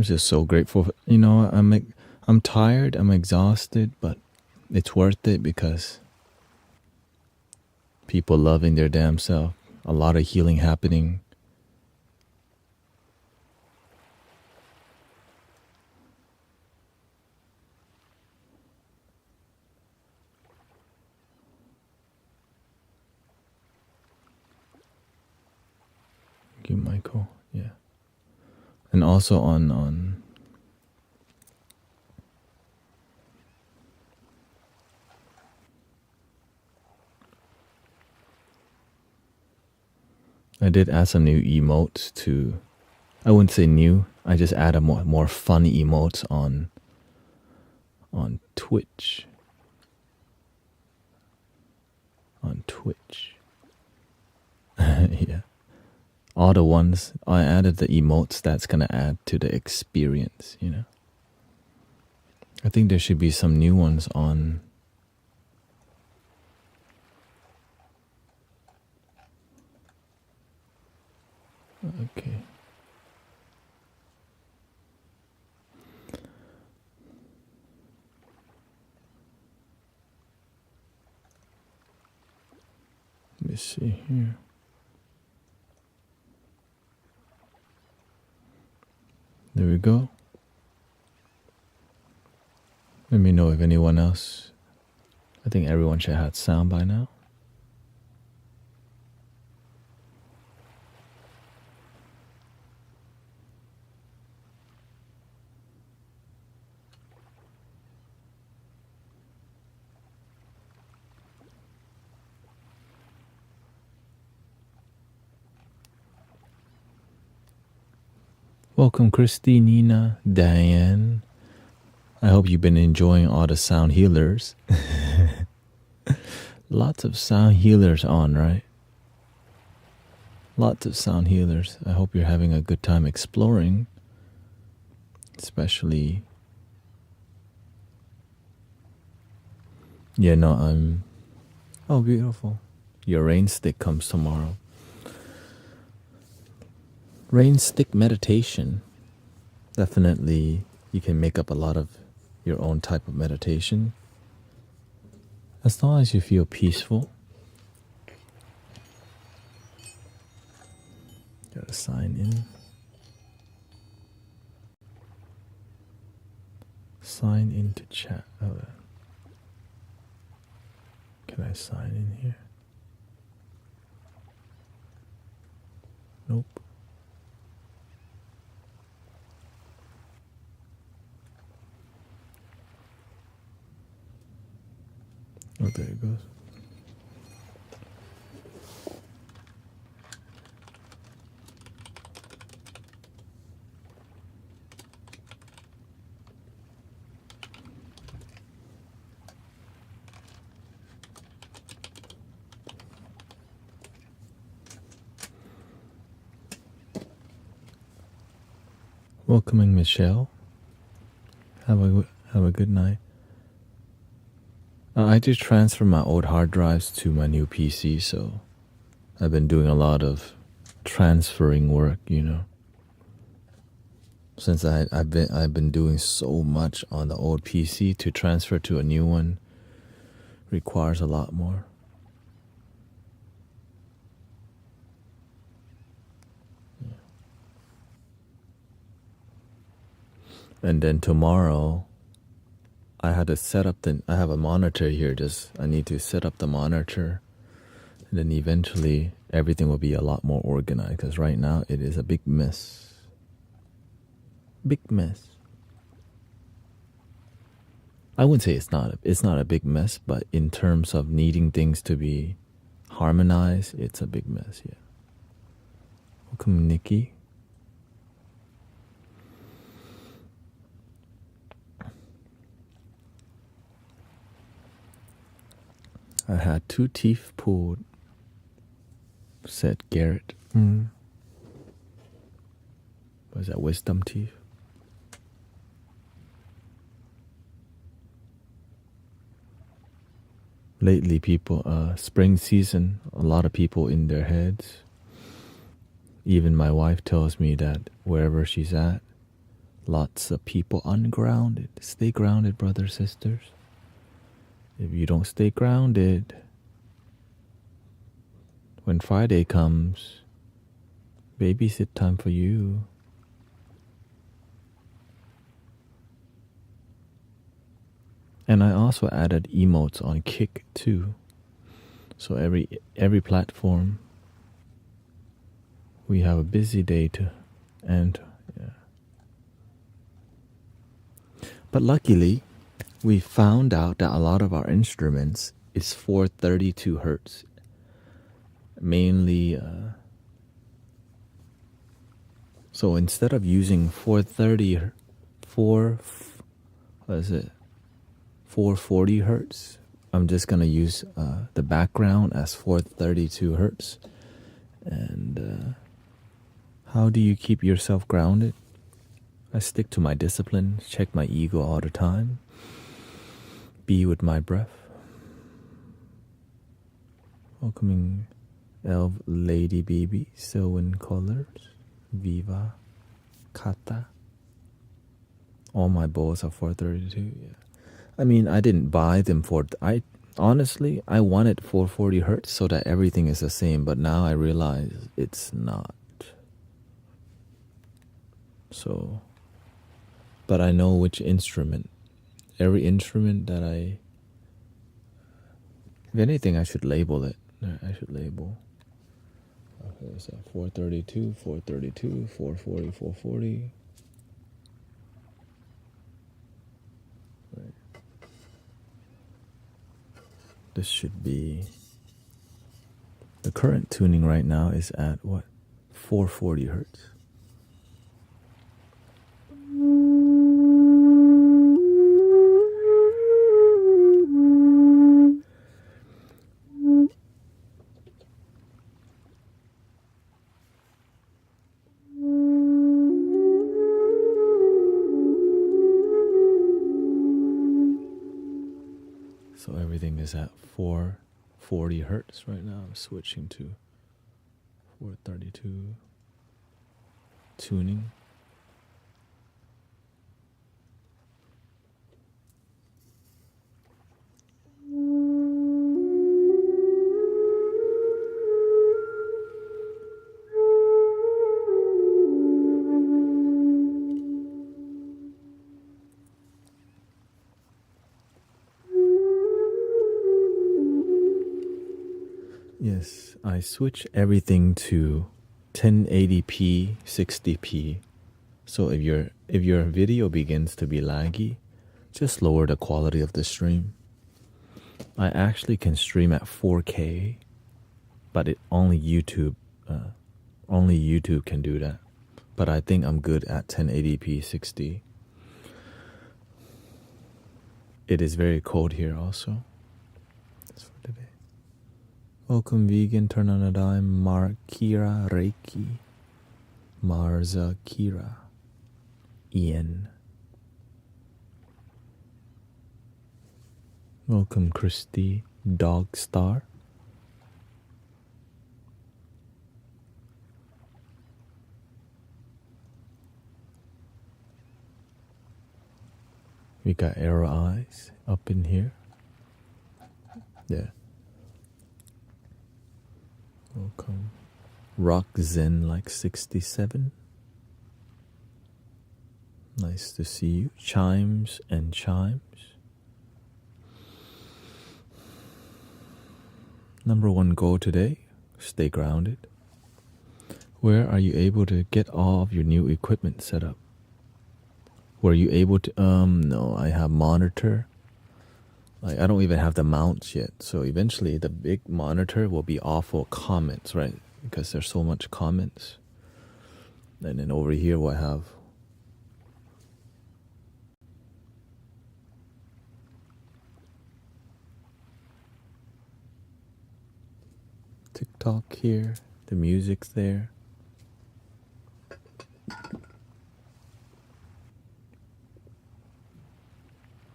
sometimes just so grateful. I'm tired, I'm exhausted, but it's worth it because people loving their damn self, a lot of healing happening. Thank you, Michael. Yeah. And also on I did add some new emotes to, I wouldn't say new, I just added more fun emotes on Twitch. On Twitch. Yeah. All the ones, I added the emotes that's gonna add to the experience, I think there should be some new ones on. Okay. Let me see here. There we go. Let me know if anyone else. I think everyone should have sound by now. Welcome, Christy, Nina, Diane. I hope you've been enjoying all the sound healers. Lots of sound healers on, right? Lots of sound healers. I hope you're having a good time exploring. Especially... Yeah, no, I'm... Oh, beautiful. Your rain stick comes tomorrow. Rain stick meditation. Definitely, you can make up a lot of your own type of meditation. As long as you feel peaceful. Gotta sign in. Sign into chat. Oh, can I sign in here? Nope. Oh, there it goes. Welcoming Michelle. Have a good night. I just transferred my old hard drives to my new PC, so I've been doing a lot of transferring work, Since I've been doing so much on the old PC, to transfer to a new one requires a lot more. Yeah. And then tomorrow, I had to set up I have a monitor here, I need to set up the monitor. And then eventually everything will be a lot more organized, because right now it is a big mess. Big mess. I wouldn't say it's not a big mess, but in terms of needing things to be harmonized, it's a big mess, yeah. Welcome, Nikki. I had 2 teeth pulled, said Garrett. Was that wisdom teeth? Lately, spring season, a lot of people in their heads. Even my wife tells me that wherever she's at, Lots of people ungrounded. Stay grounded, brothers, sisters. If you don't stay grounded, when Friday comes, babysit time for you. And I also added emotes on Kick too. So every platform, we have a busy day to end. Yeah. But luckily, we found out that a lot of our instruments is 432 hertz. Mainly, so instead of using 440 hertz, I'm just gonna use the background as 432 hertz. And how do you keep yourself grounded? I stick to my discipline, check my ego all the time, be with my breath. Welcoming Elf Lady BB, Sylvan Colors, Viva, Kata. All my bowls are 432. Yeah. I mean, I didn't buy them for. Honestly, I wanted 440 hertz so that everything is the same, but now I realize it's not. So, but I know which instrument. Every instrument that if anything, I should label it. I should label. Okay, so 432, 432, 440, 440. Right. This should be. The current tuning right now is at what? 440 hertz. So everything is at 440 hertz right now. I'm switching to 432 tuning. Yes, I switch everything to 1080p, 60p. So if your video begins to be laggy, just lower the quality of the stream. I actually can stream at 4K, but only YouTube can do that. But I think I'm good at 1080p 60. It is very cold here also. That's for today. Welcome vegan, turn on a dime, Markira Reiki, Marza Kira, Ian. Welcome Christy, Dog Star. We got arrow eyes up in here. Yeah. Welcome. Rock Zen like 67. Nice to see you. Chimes and chimes. Number one goal today, stay grounded. Where are you able to get all of your new equipment set up? Were you able to, no, I have monitor. Like, I don't even have the mounts yet. So eventually the big monitor will be off for comments, right? Because there's so much comments. And then over here we'll have TikTok here. The music's there.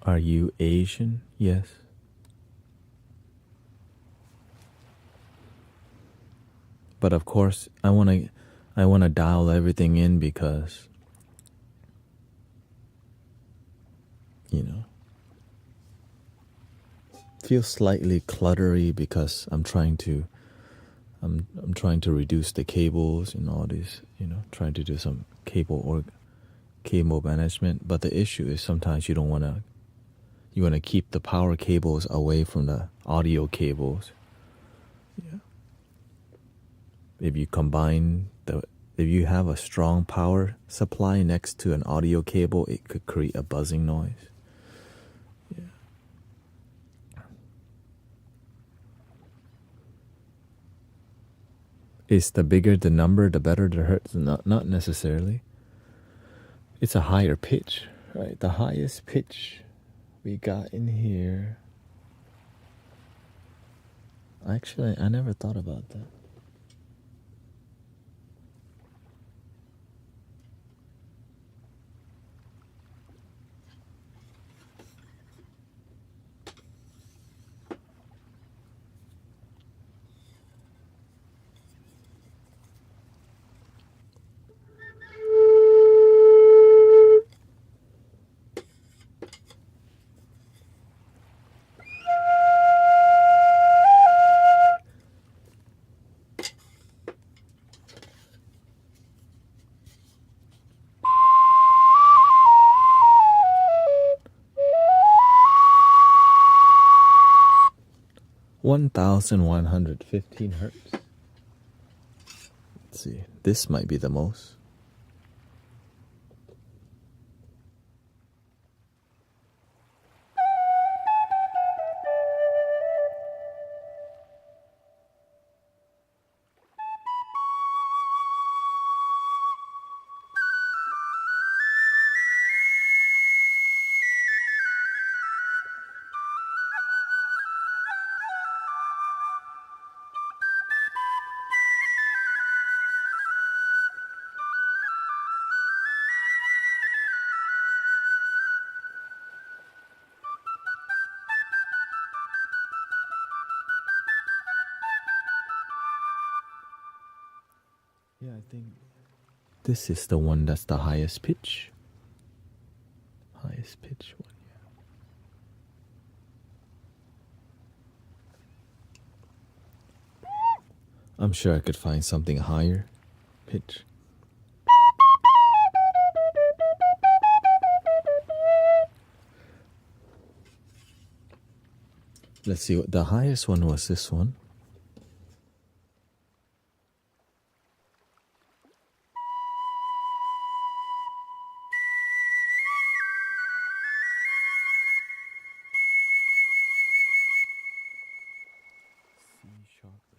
Are you Asian? Yes. But of course, I wanna dial everything in because you know, feels slightly cluttery because I'm trying to reduce the cables and all this, trying to do some cable management. But the issue is sometimes you want to keep the power cables away from the audio cables. Yeah. If you have a strong power supply next to an audio cable, it could create a buzzing noise. Yeah. Is the bigger the number, the better the hertz? Not necessarily. It's a higher pitch, right? The highest pitch we got in here. Actually, I never thought about that. (1,115 hertz. Let's see. This might be the most. Yeah, I think this is the one that's the highest pitch. Highest pitch one, yeah. I'm sure I could find something higher pitch. Let's see, what the highest one was. This one.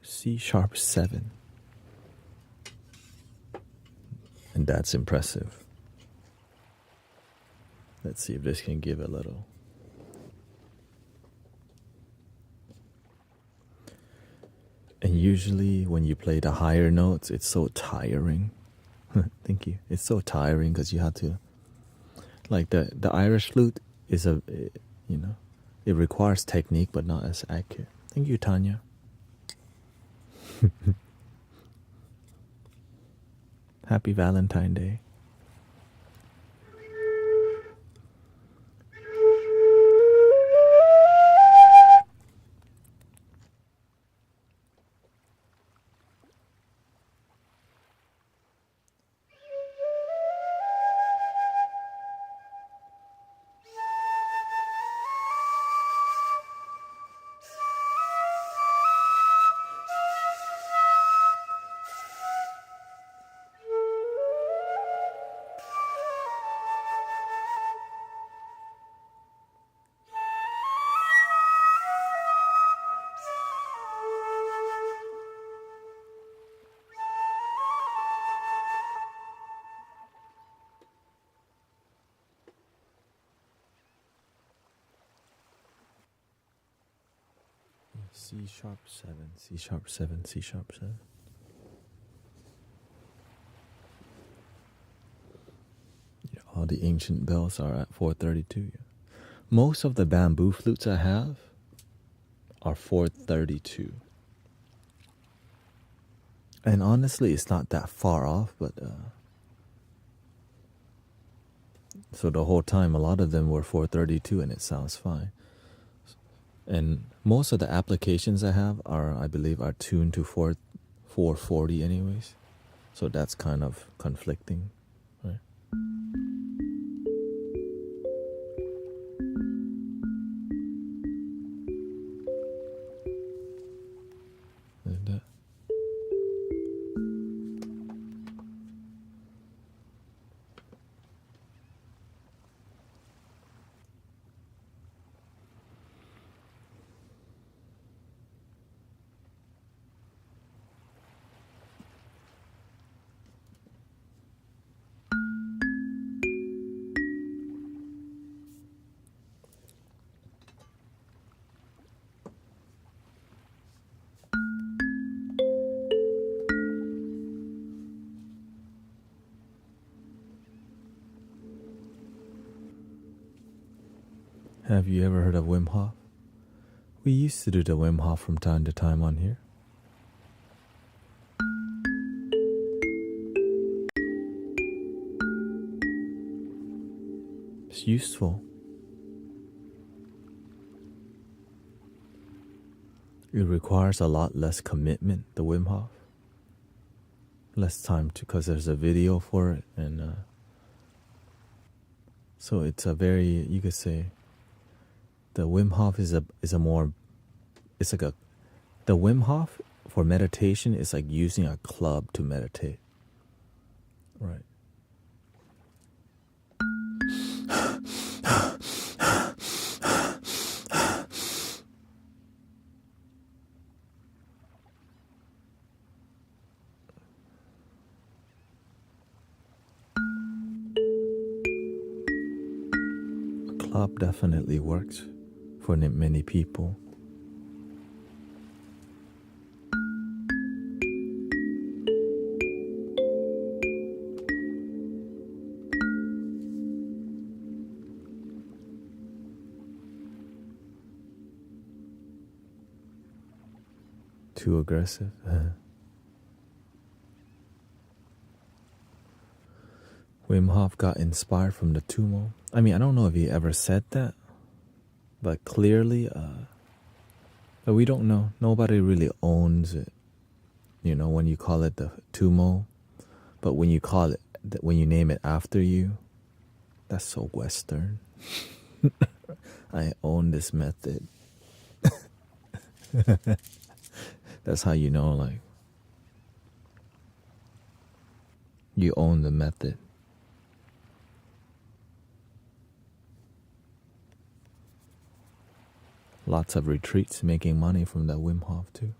C-sharp 7. And that's impressive. Let's see if this can give a little. And usually when you play the higher notes, it's so tiring. Thank you. It's so tiring because you have to, like the Irish flute is it requires technique but not as accurate. Thank you, Tanya. Happy Valentine's Day. C-sharp 7, C-sharp 7, C-sharp 7. Yeah, all the ancient bells are at 432. Yeah. Most of the bamboo flutes I have are 432. And honestly, it's not that far off, but So the whole time, a lot of them were 432, and it sounds fine. And most of the applications I have are, I believe, are tuned to 440 anyways. So that's kind of conflicting, right? Like that. Have you ever heard of Wim Hof? We used to do the Wim Hof from time to time on here. It's useful. It requires a lot less commitment, the Wim Hof. Less time to, because there's a video for it, and so it's a very, you could say, the Wim Hof is a more, it's like the Wim Hof for meditation is like using a club to meditate, right? A club definitely works for many people. Too aggressive. Wim Hof got inspired from the Tumo. I mean, I don't know if he ever said that, but clearly, but we don't know. Nobody really owns it, you know, when you call it the Tumo. But when you call it, when you name it after you, that's so Western. I own this method. That's how you know, like, you own the method. Lots of retreats making money from that Wim Hof too.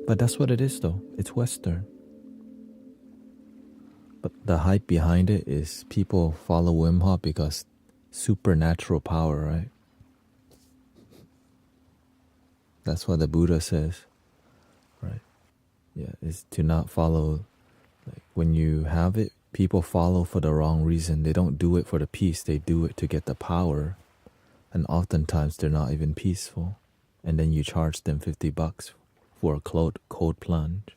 But that's what it is though. It's Western. But the hype behind it is people follow Wim Hof because supernatural power, right? That's what the Buddha says, right? Yeah, is to not follow. Like when you have it, people follow for the wrong reason. They don't do it for the peace. They do it to get the power. And oftentimes they're not even peaceful. And then you charge them $50 for a cold plunge.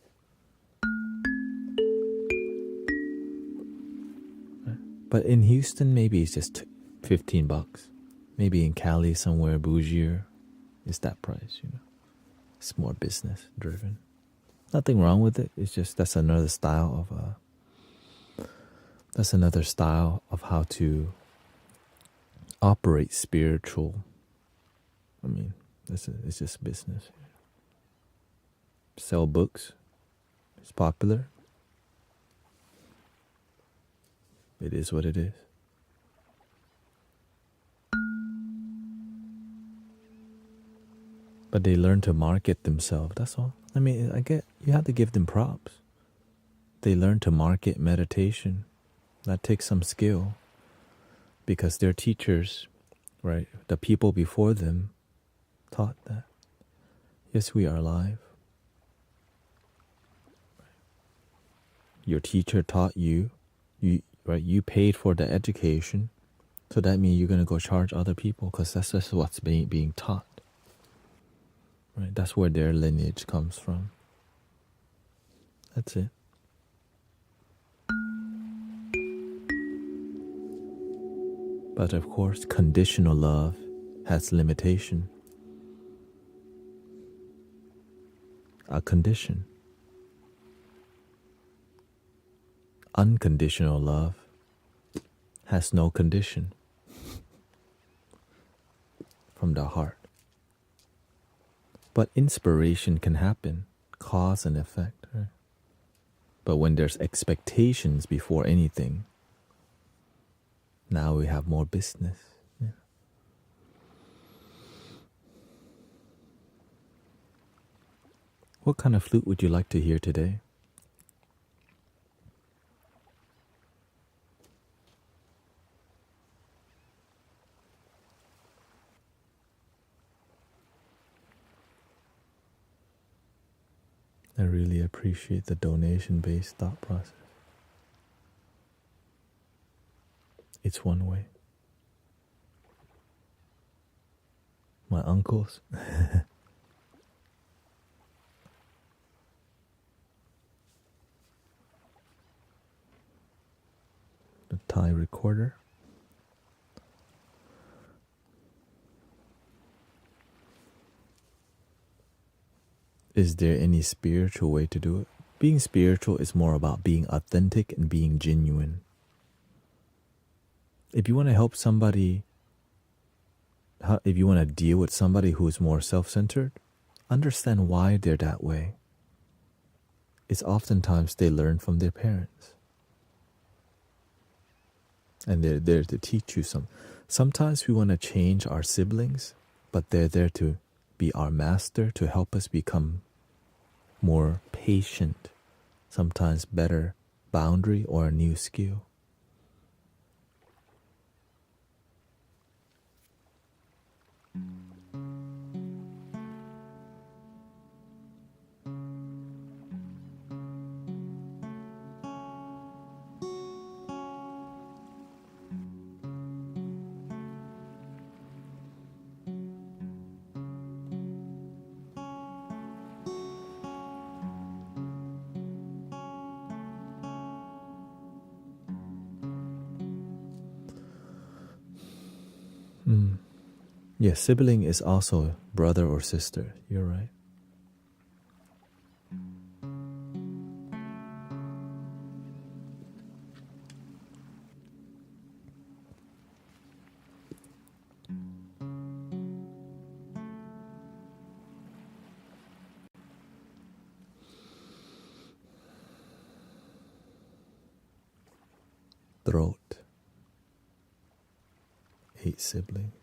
But in Houston, maybe it's just $15. Maybe in Cali, somewhere bougier, it's that price, you know. It's more business driven. Nothing wrong with it. It's just that's another style of how to operate spiritual. I mean, it's just business. Sell books. It's popular. It is what it is. But they learn to market themselves, that's all. I mean, you have to give them props. They learn to market meditation. That takes some skill. Because their teachers, right, the people before them taught that. Yes, we are alive. Your teacher taught you, right? You paid for the education, so that means you're gonna go charge other people because that's just what's being taught. Right? That's where their lineage comes from. That's it. But of course, conditional love has limitation. A condition. Unconditional love has no condition from the heart. But inspiration can happen, cause and effect. Right? But when there's expectations before anything, now we have more business. Yeah. What kind of flute would you like to hear today? I really appreciate the donation-based thought process. It's one way. My uncles. The Thai recorder. Is there any spiritual way to do it? Being spiritual is more about being authentic and being genuine. If you want to help somebody, if you want to deal with somebody who's more self-centered, understand why they're that way. It's oftentimes they learn from their parents. And they're there to teach you some. Sometimes we want to change our siblings, but they're there to be our master, to help us become more patient, sometimes better boundary or a new skill. Yes, sibling is also brother or sister. You're right. Throat. 8 siblings.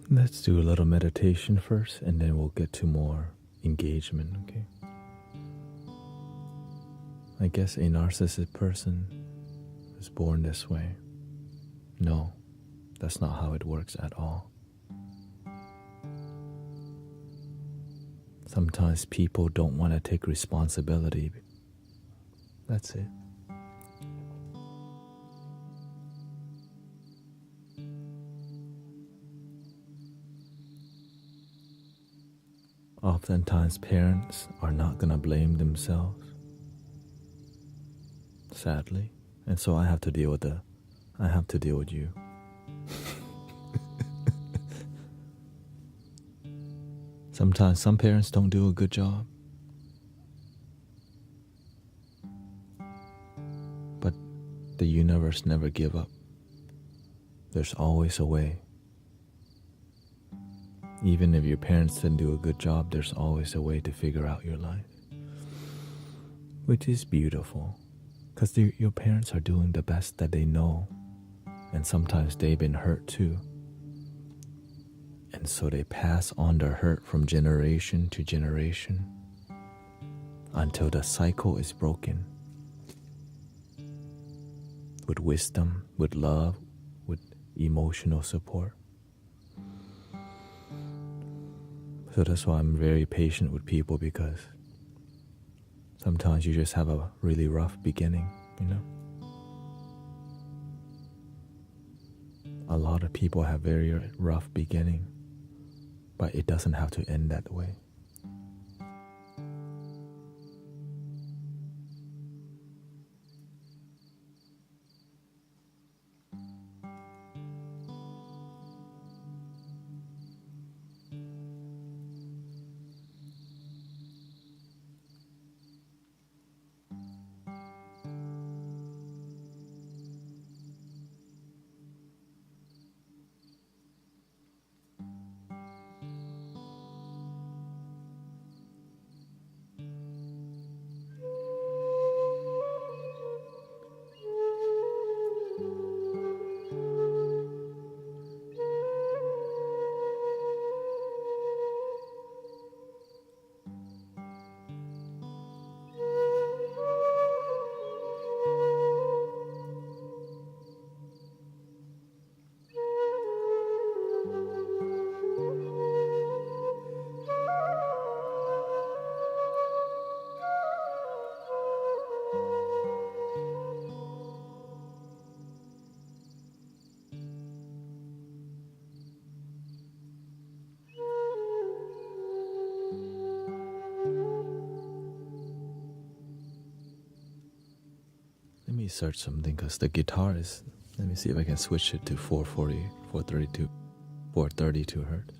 Let's do a little meditation first, and then we'll get to more engagement, okay? I guess a narcissistic person is born this way. No, that's not how it works at all. Sometimes people don't want to take responsibility. That's it. Oftentimes parents are not going to blame themselves, sadly. And so I have to deal with you. Sometimes some parents don't do a good job. But the universe never gives up. There's always a way. Even if your parents didn't do a good job, there's always a way to figure out your life. Which is beautiful. Because your parents are doing the best that they know. And sometimes they've been hurt too. And so they pass on their hurt from generation to generation until the cycle is broken. With wisdom, with love, with emotional support. So that's why I'm very patient with people, because sometimes you just have a really rough beginning, you know? A lot of people have very rough beginning, but it doesn't have to end that way. Let me search something, because the guitar is, let me see if I can switch it to 440, 432 hertz.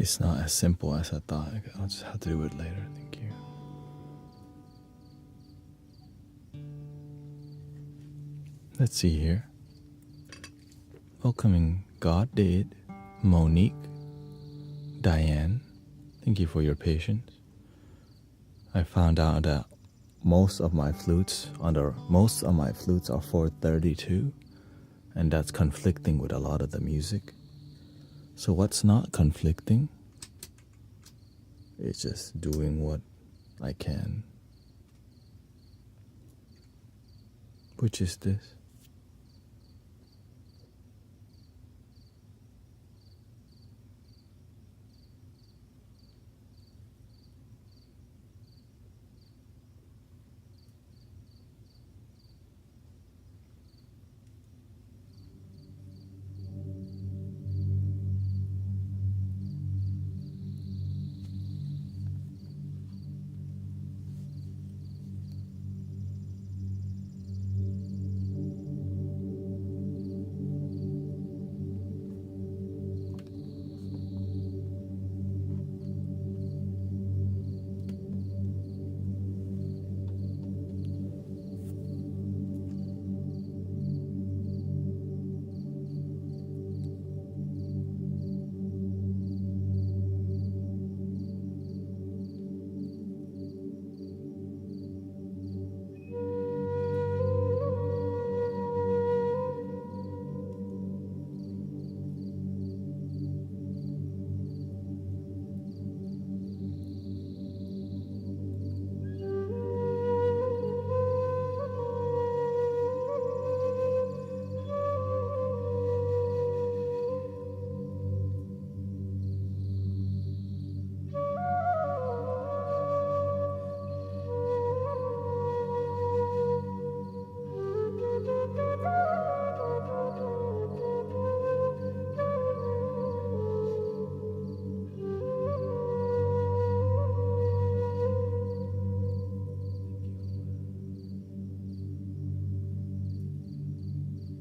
It's not as simple as I thought. I'll just have to do it later. Thank you. Let's see here. Welcoming God did, Monique, Diane. Thank you for your patience. I found out that most of my flutes are 432, and that's conflicting with a lot of the music. So what's not conflicting? It's just doing what I can. Which is this.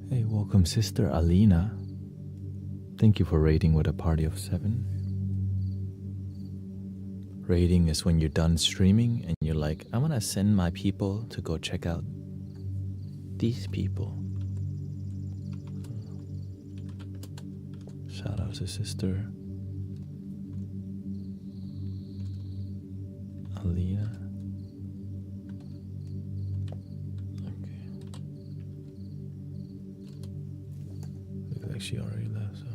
Hey, welcome Sister Alina. Thank you for raiding with a party of 7. Raiding is when you're done streaming and you're like, I'm gonna send my people to go check out these people. Shout out to Sister Alina. She already left, so.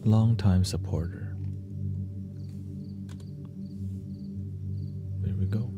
Long-time supporter. There we go.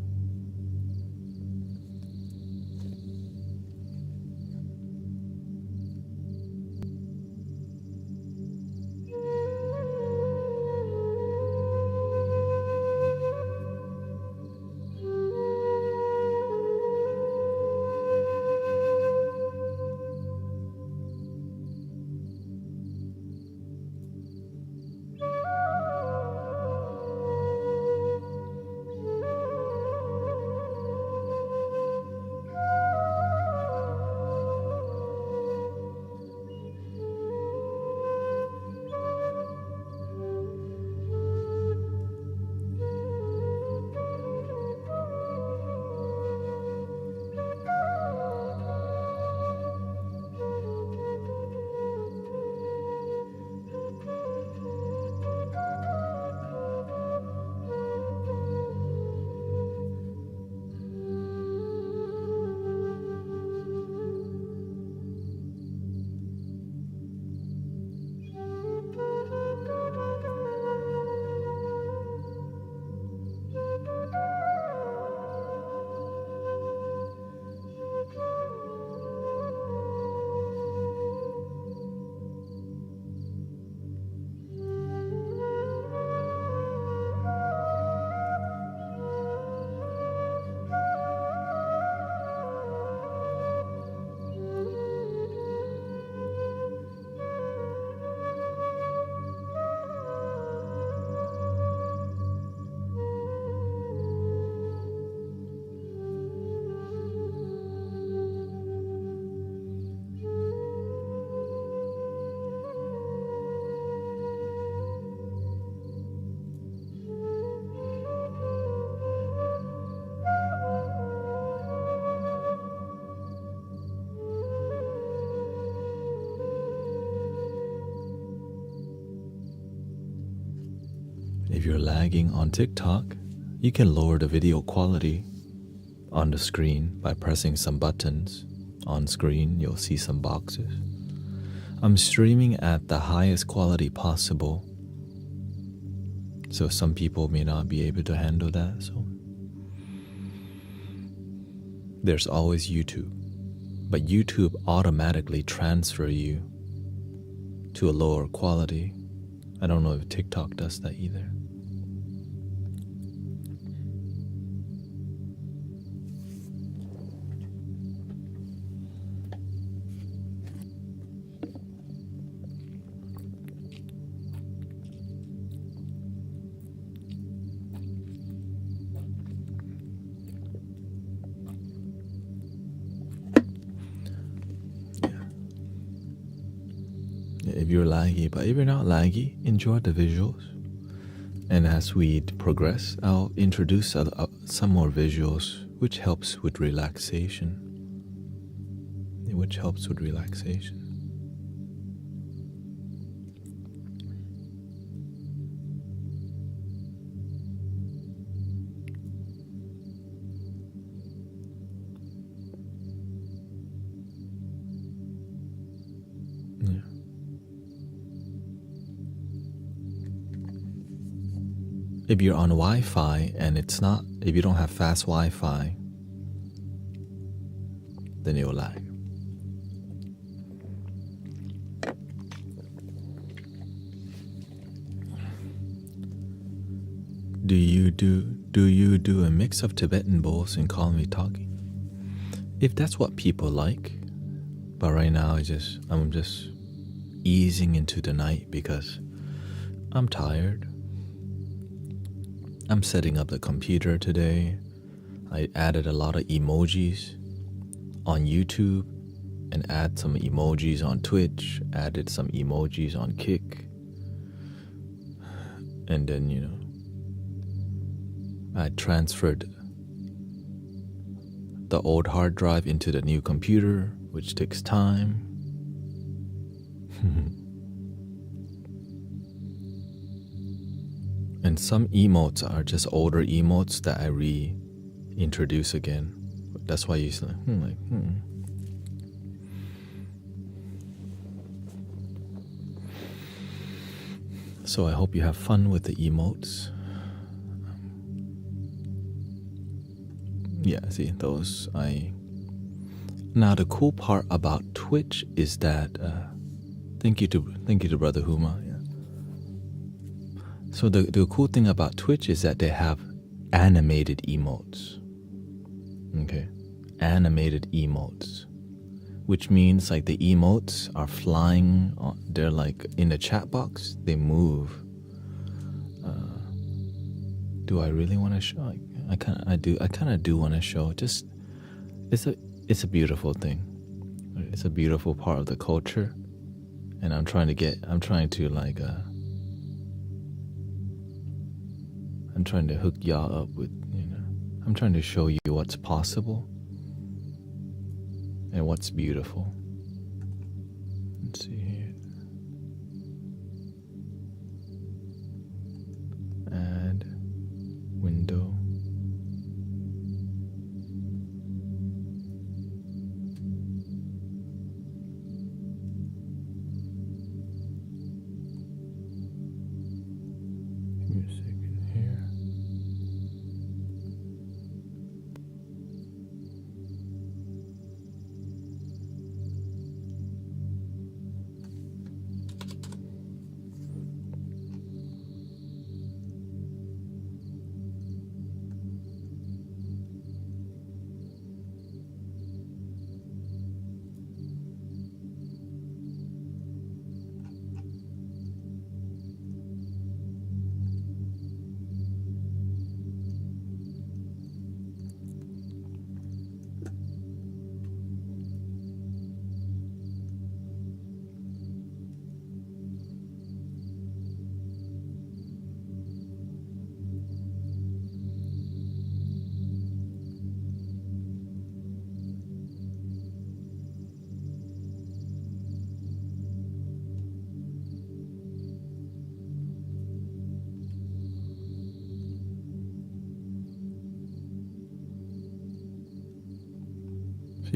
If you're lagging on TikTok, you can lower the video quality on the screen by pressing some buttons. On screen, you'll see some boxes. I'm streaming at the highest quality possible, so some people may not be able to handle that. So there's always YouTube, but YouTube automatically transfer you to a lower quality. I don't know if TikTok does that either. If you're laggy, but if you're not laggy, enjoy the visuals. And as we progress, I'll introduce some more visuals, which helps with relaxation. Yeah. If you're on Wi-Fi and if you don't have fast Wi-Fi, then it will lag. Do you do a mix of Tibetan bowls and calmly talking? If that's what people like, but right now I'm just easing into the night because I'm tired. I'm setting up the computer today. I added a lot of emojis on YouTube and add some emojis on Twitch, added some emojis on Kick. And then, I transferred the old hard drive into the new computer, which takes time. And some emotes are just older emotes that I reintroduce again. That's why you say, So I hope you have fun with the emotes. Yeah, see, those Now the cool part about Twitch is that thank you to Brother Huma. Yeah. So the cool thing about Twitch is that they have animated emotes. Okay, animated emotes, which means like the emotes are flying. They're like in the chat box. They move. Do I really want to show? I kind of do want to show. Just it's a beautiful thing. It's a beautiful part of the culture, and I'm trying to hook y'all up with, I'm trying to show you what's possible and what's beautiful. Let's see here. Add window. Give me a second here.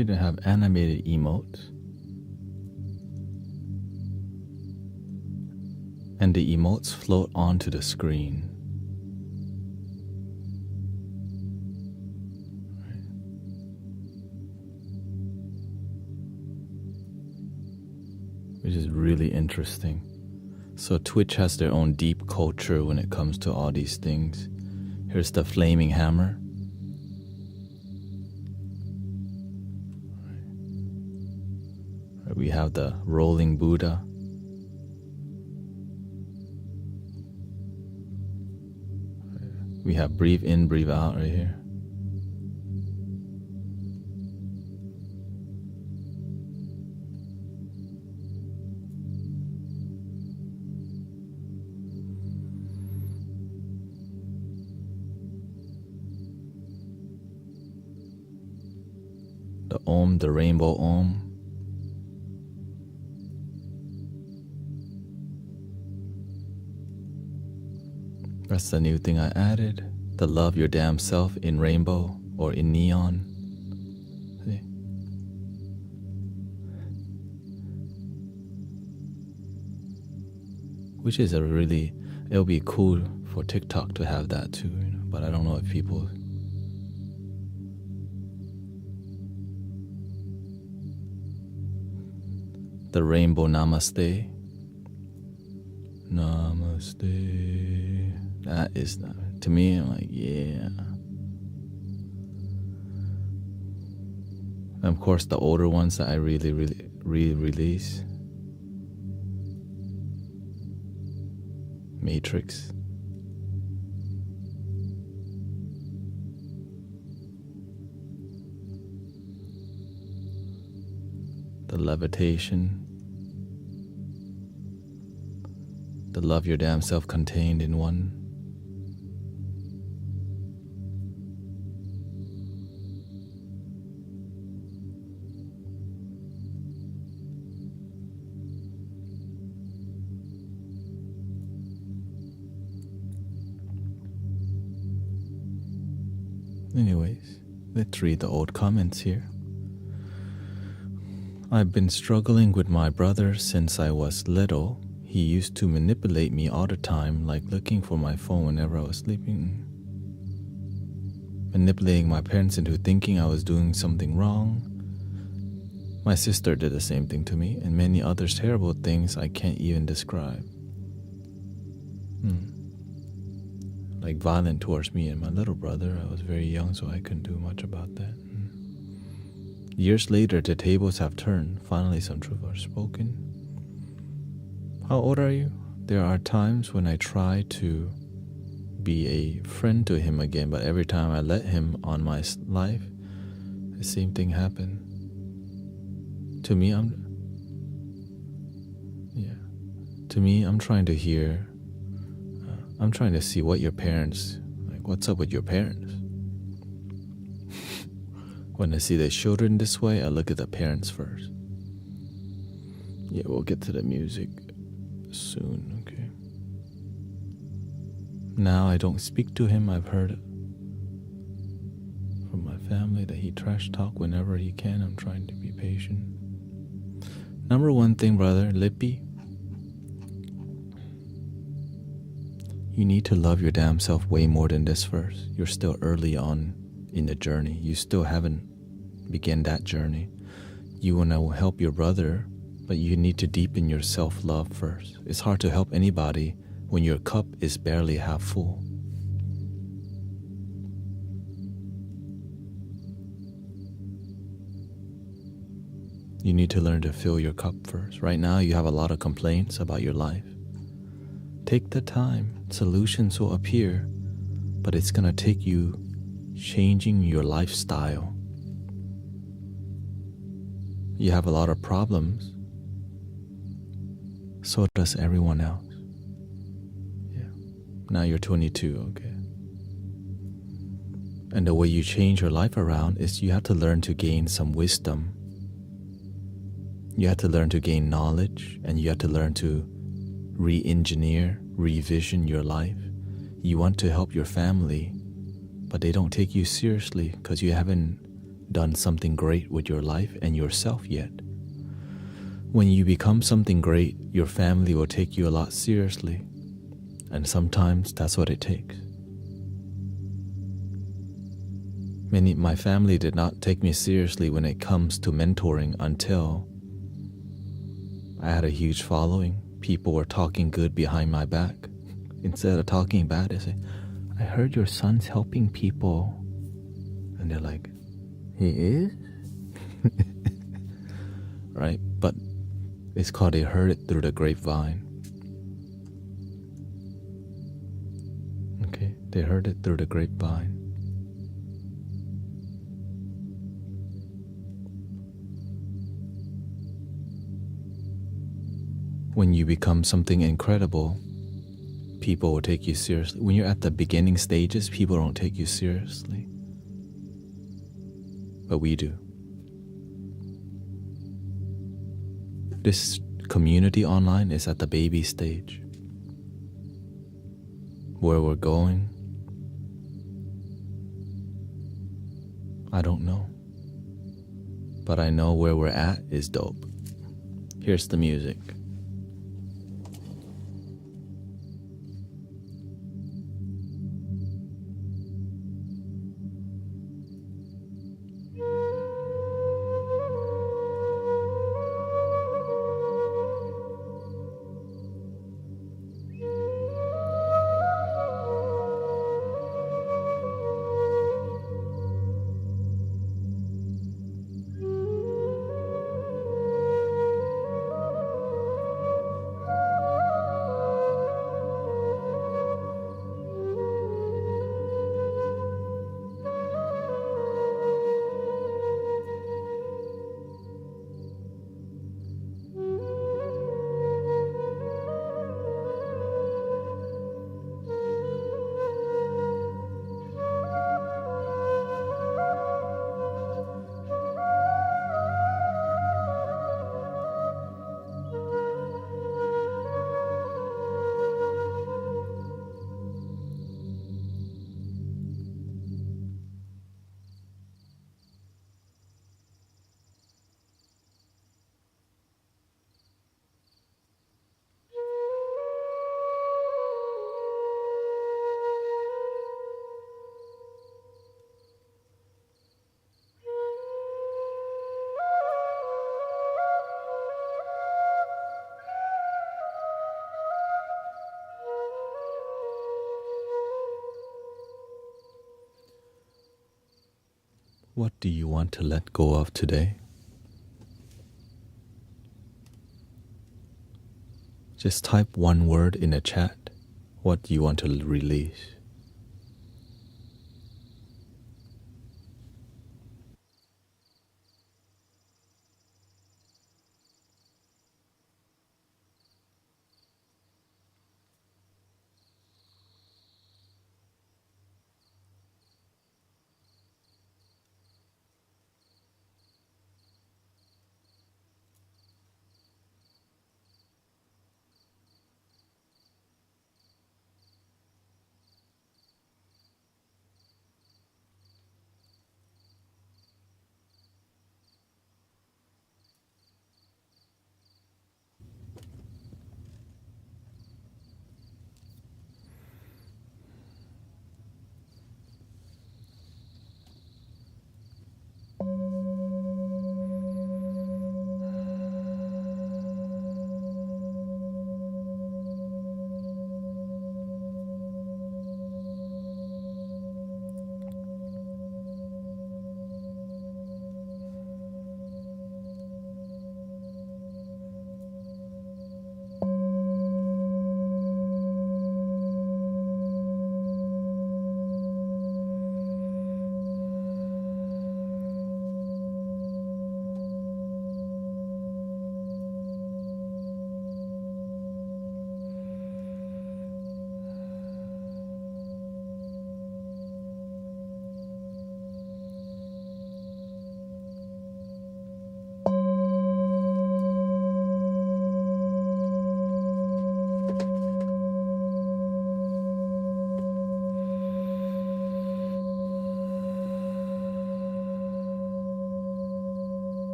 You didn't have animated emotes. And the emotes float onto the screen. Which is really interesting. So Twitch has their own deep culture when it comes to all these things. Here's the flaming hammer. We have the rolling Buddha. We have breathe in, breathe out right here. The Om, the rainbow Om. That's the new thing I added. The love your damn self in rainbow or in neon. See? Which is it'll be cool for TikTok to have that too, but I don't know if people. The rainbow namaste. Namaste. That is, to me, I'm like, yeah. And of course, the older ones that I really re-release. Matrix. The levitation. The love your damn self contained in one. Anyways, let's read the old comments here. I've been struggling with my brother since I was little. He used to manipulate me all the time, like looking for my phone whenever I was sleeping. Manipulating my parents into thinking I was doing something wrong. My sister did the same thing to me, and many other terrible things I can't even describe. Like violent towards me and my little brother. I was very young, so I couldn't do much about that. Years later, the tables have turned. Finally, some truth are spoken. How old are you? There are times when I try to be a friend to him again, but every time I let him on my life, the same thing happened. To me, I'm trying to hear. I'm trying to see what your parents, like what's up with your parents. When I see the children this way, I look at the parents first. Yeah, we'll get to the music soon, okay? Now I don't speak to him. I've heard from my family that he trash talk whenever he can. I'm trying to be patient. Number one thing, brother, Lippy, you need to love your damn self way more than this first. You're still early on in the journey. You still haven't begun that journey. You want to help your brother, but you need to deepen your self-love first. It's hard to help anybody when your cup is barely half full. You need to learn to fill your cup first. Right now, you have a lot of complaints about your life. Take the time. Solutions will appear, but it's going to take you changing your lifestyle. You have a lot of problems. So does everyone else. Yeah. Now you're 22, okay? And the way you change your life around is you have to learn to gain some wisdom. You have to learn to gain knowledge, and you have to learn to re-engineer, revision your life. You want to help your family, but they don't take you seriously because you haven't haven't done something great with your life and yourself yet. When you become something great, your family will take you a lot seriously. And sometimes that's what it takes. My family did not take me seriously when it comes to mentoring until I had a huge following. People were talking good behind my back. Instead of talking bad, they say, I heard your son's helping people. And they're like, he is? Right? But it's called they heard it through the grapevine. Okay? They heard it through the grapevine. When you become something incredible, people will take you seriously. When you're at the beginning stages, people don't take you seriously. But we do. This community online is at the baby stage. Where we're going, I don't know. But I know where we're at is dope. Here's the music. What do you want to let go of today? Just type one word in the chat. What do you want to release?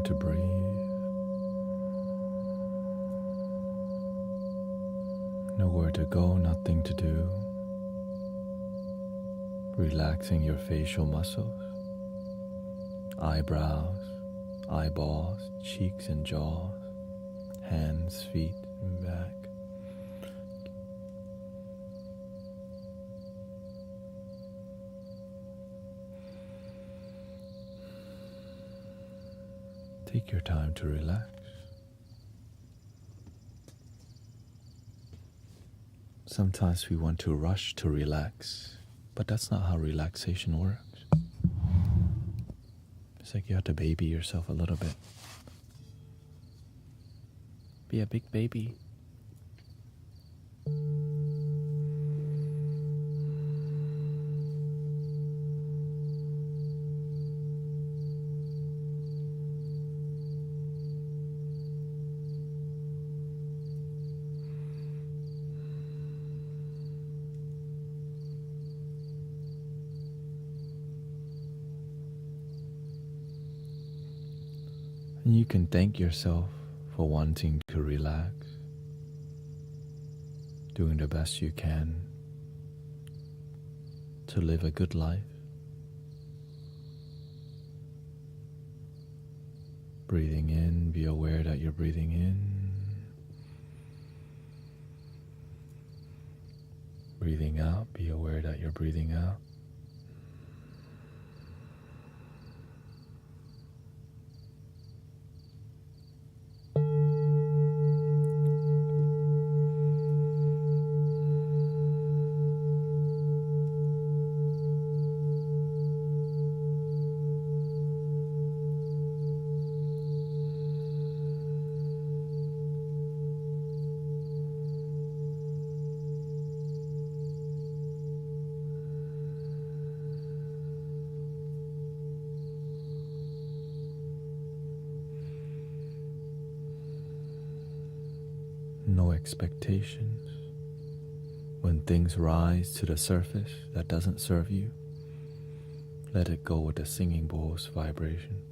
to breathe. Nowhere to go, nothing to do. Relaxing your facial muscles, eyebrows, eyeballs, cheeks and jaws, hands, feet, and back. Take your time to relax. Sometimes we want to rush to relax, but that's not how relaxation works. It's like you have to baby yourself a little bit. Be a big baby. And you can thank yourself for wanting to relax, doing the best you can to live a good life. Breathing in, be aware that you're breathing in. Breathing out, be aware that you're breathing out. No expectations. When things rise to the surface that doesn't serve you, let it go with the singing bowl's vibration.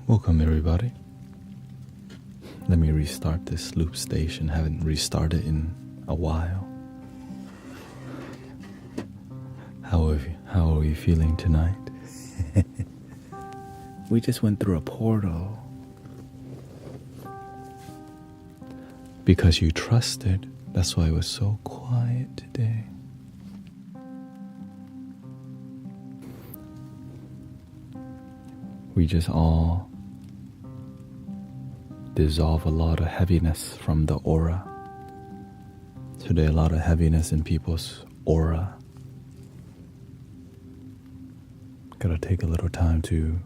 Welcome everybody. Let me restart this loop station. Haven't restarted in a while. How are you feeling tonight? We just went through a portal. Because you trusted, that's why it was so quiet today. We just all dissolve a lot of heaviness from the aura. Today, a lot of heaviness in people's aura. Gotta take a little time to.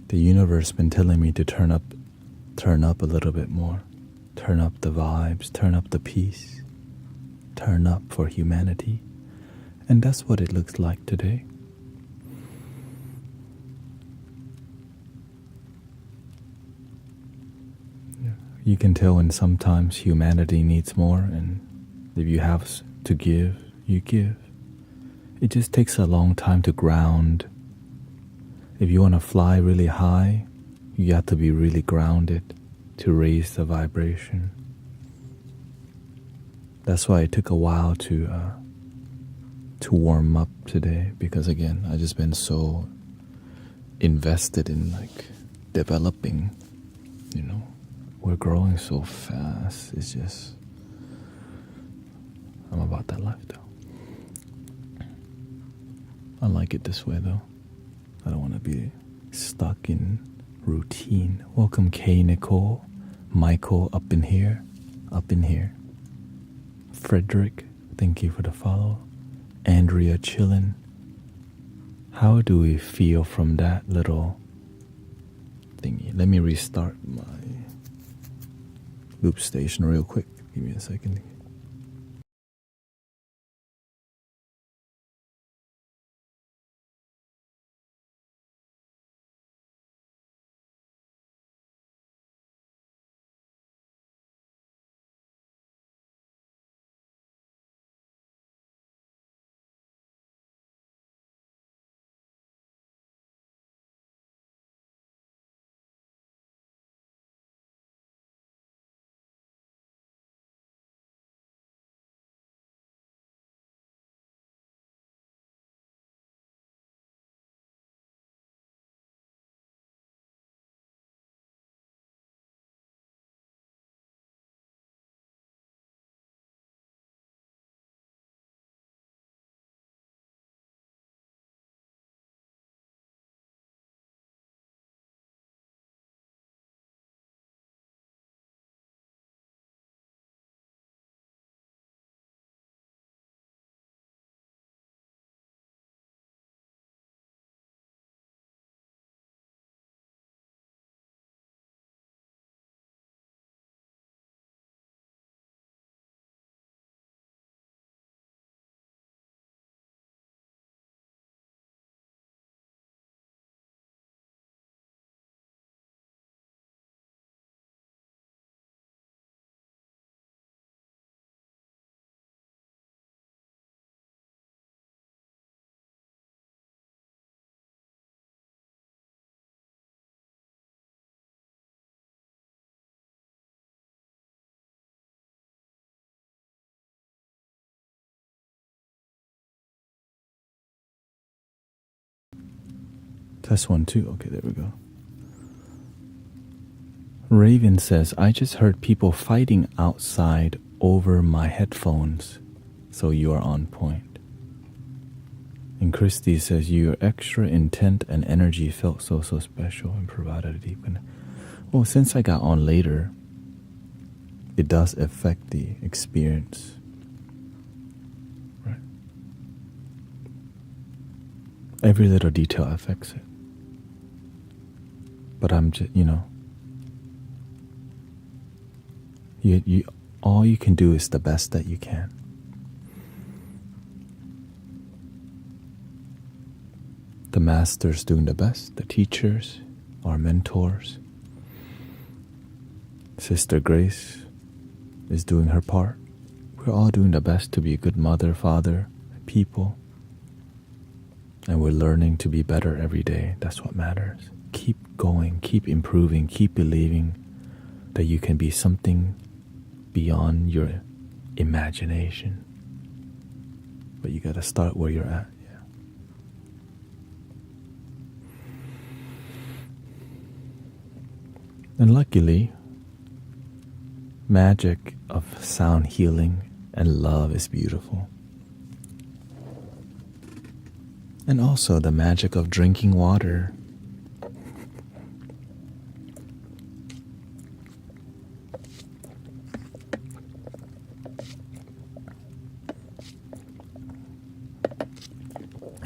The universe been telling me to turn up a little bit more. Turn up the vibes, turn up the peace, turn up for humanity. And that's what it looks like today. You can tell when sometimes humanity needs more, and if you have to give, you give. It just takes a long time to ground. If you want to fly really high, you have to be really grounded to raise the vibration. That's why it took a while to warm up today, because again, I just been so invested in developing, We're growing so fast. It's just, I'm about that life though. I like it this way though. I don't want to be stuck in routine. Welcome Kay Nicole, Michael up in here. Frederick, thank you for the follow. Andrea chillin'. How do we feel from that little thingy? Let me restart my loop station real quick. Give me a second. Test 1, 2. Okay, there we go. Raven says, I just heard people fighting outside over my headphones, so you are on point. And Christy says, your extra intent and energy felt so special and provided a deepening. Well, since I got on later, it does affect the experience. Right? Every little detail affects it. But I'm just, you all you can do is the best that you can. The masters doing the best, the teachers, our mentors. Sister Grace is doing her part. We're all doing the best to be a good mother, father, people. And we're learning to be better every day. That's what matters. Keep going, keep improving, keep believing that you can be something beyond your imagination. But you gotta start where you're at. Yeah. And luckily, magic of sound healing and love is beautiful. And also the magic of drinking water.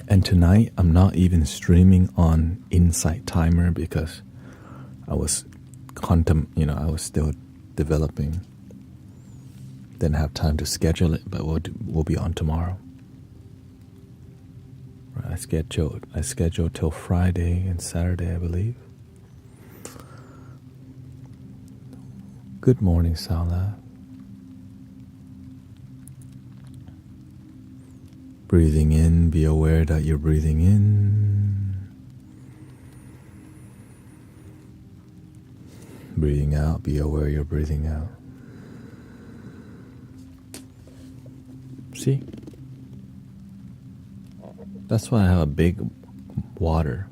And tonight, I'm not even streaming on Insight Timer because I was I was still developing. Didn't have time to schedule it, but we'll be on tomorrow. Right, I scheduled till Friday and Saturday, I believe. Good morning, Salah. Breathing in, be aware that you're breathing in. Breathing out, be aware you're breathing out. See? That's why I have a big water.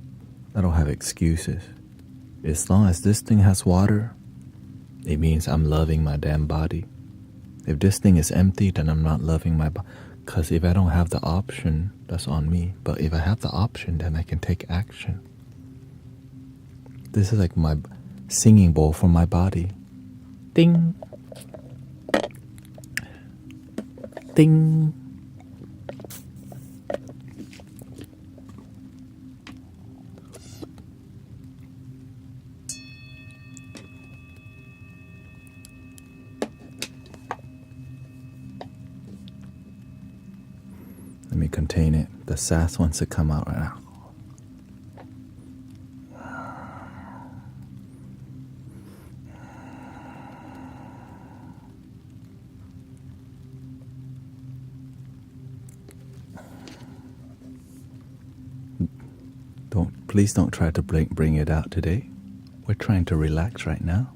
I don't have excuses. As long as this thing has water, it means I'm loving my damn body. If this thing is empty, then I'm not loving my body. Because if I don't have the option, that's on me. But if I have the option, then I can take action. This is like my singing bowl for my body. Ding. Ding. Let me contain it. The sass wants to come out right now. Please don't try to bring it out today. We're trying to relax right now.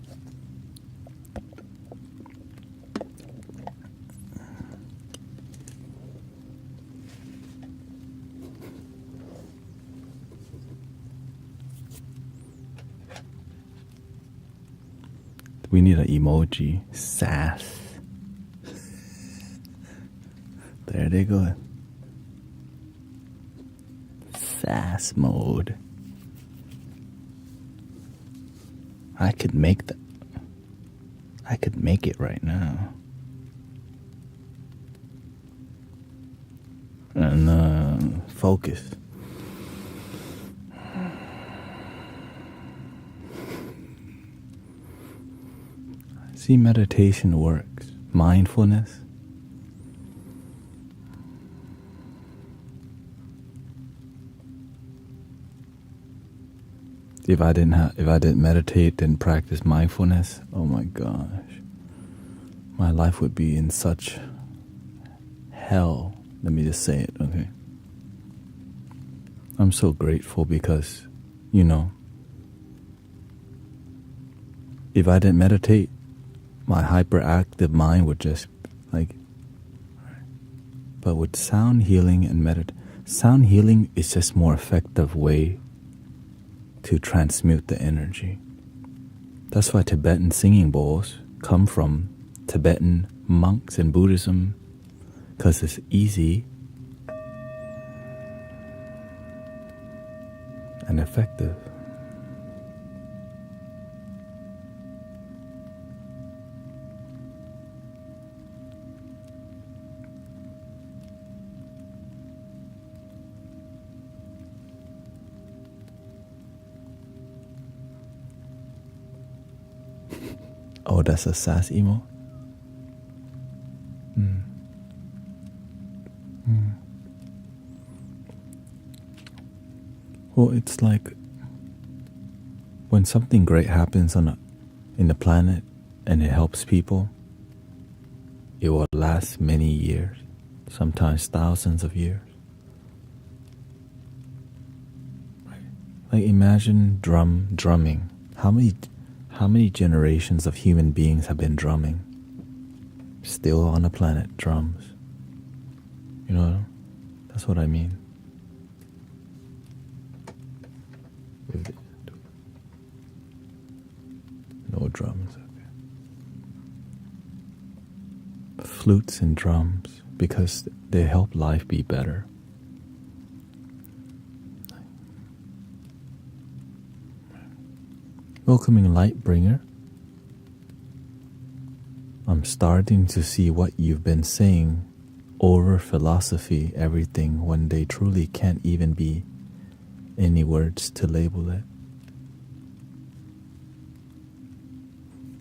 We need an emoji. Sass. There they go. Sass mode. I could make it right now. And focus. See, meditation works. Mindfulness. If I didn't meditate and practice mindfulness, oh my gosh, my life would be in such hell. Let me just say it, okay? I'm so grateful because, if I didn't meditate, my hyperactive mind would just but with sound healing and sound healing is just more effective way to transmute the energy. That's why Tibetan singing bowls come from Tibetan monks in Buddhism, because it's easy and effective. Oh, that's a sass emo? Well, it's like when something great happens in the planet and it helps people, it will last many years, sometimes thousands of years. Like imagine drumming. How many generations of human beings have been drumming? Still on the planet, drums. You know, that's what I mean. No drums. Okay. Flutes and drums, because they help life be better. Welcoming Lightbringer. I'm starting to see what you've been saying over philosophy, everything, when they truly can't even be any words to label it.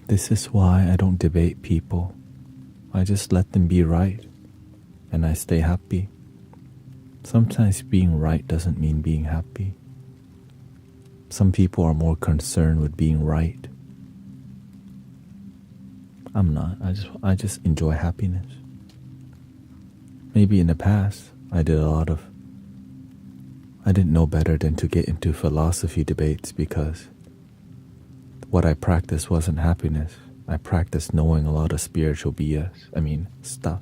This is why I don't debate people. I just let them be right, and I stay happy. Sometimes being right doesn't mean being happy. Some people are more concerned with being right. I'm not. I just enjoy happiness. Maybe in the past, I didn't know better than to get into philosophy debates because what I practiced wasn't happiness. I practiced knowing a lot of spiritual BS. Stuff.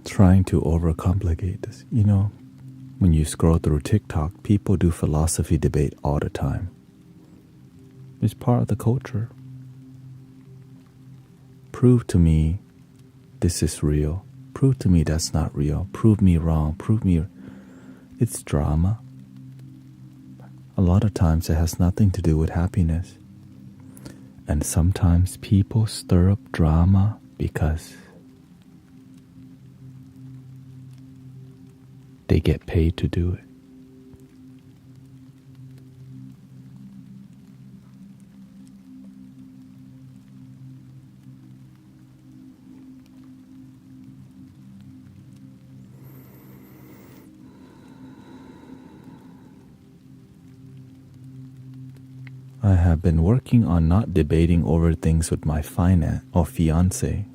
Trying to overcomplicate this. When you scroll through TikTok, people do philosophy debate all the time. It's part of the culture. Prove to me this is real. Prove to me that's not real. Prove me wrong. It's drama. A lot of times it has nothing to do with happiness. And sometimes people stir up drama because they get paid to do it. I have been working on not debating over things with my fiance,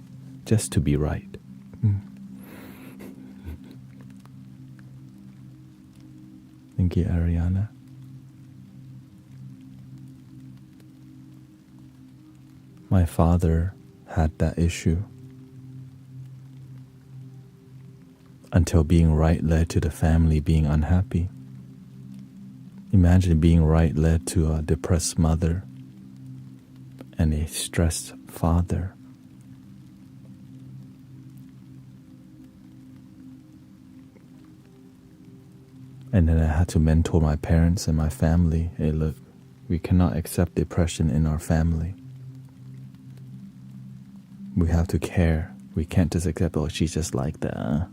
just to be right. Thank you, Ariana. My father had that issue until being right led to the family being unhappy. Imagine being right led to a depressed mother and a stressed father. And then I had to mentor my parents and my family. Hey, look, we cannot accept depression in our family. We have to care. We can't just accept, oh, she's just like that.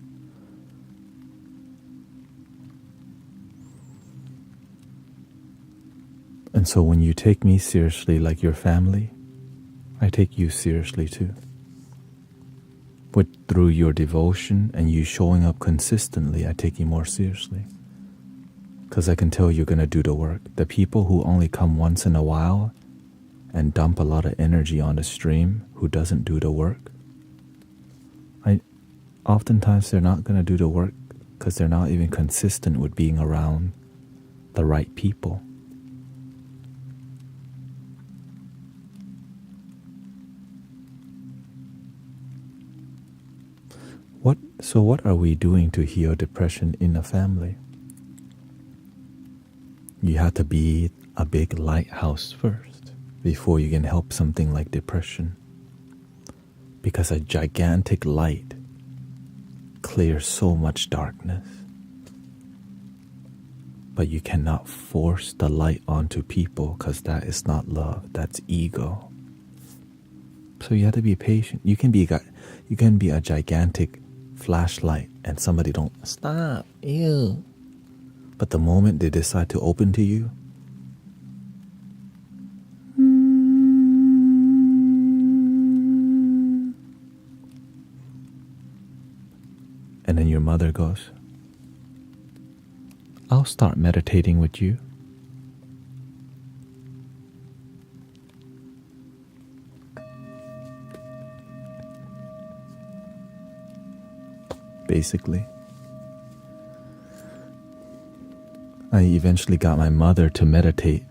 And so when you take me seriously like your family, I take you seriously too. But through your devotion and you showing up consistently, I take you more seriously. Because I can tell you're going to do the work. The people who only come once in a while and dump a lot of energy on the stream who doesn't do the work, oftentimes they're not going to do the work because they're not even consistent with being around the right people. So what are we doing to heal depression in a family? You have to be a big lighthouse first before you can help something like depression. Because a gigantic light clears so much darkness. But you cannot force the light onto people because that is not love, that's ego. So you have to be patient. You can be a gigantic flashlight and somebody don't stop, ew. But the moment they decide to open to you, mother goes, I'll start meditating with you. Basically, I eventually got my mother to meditate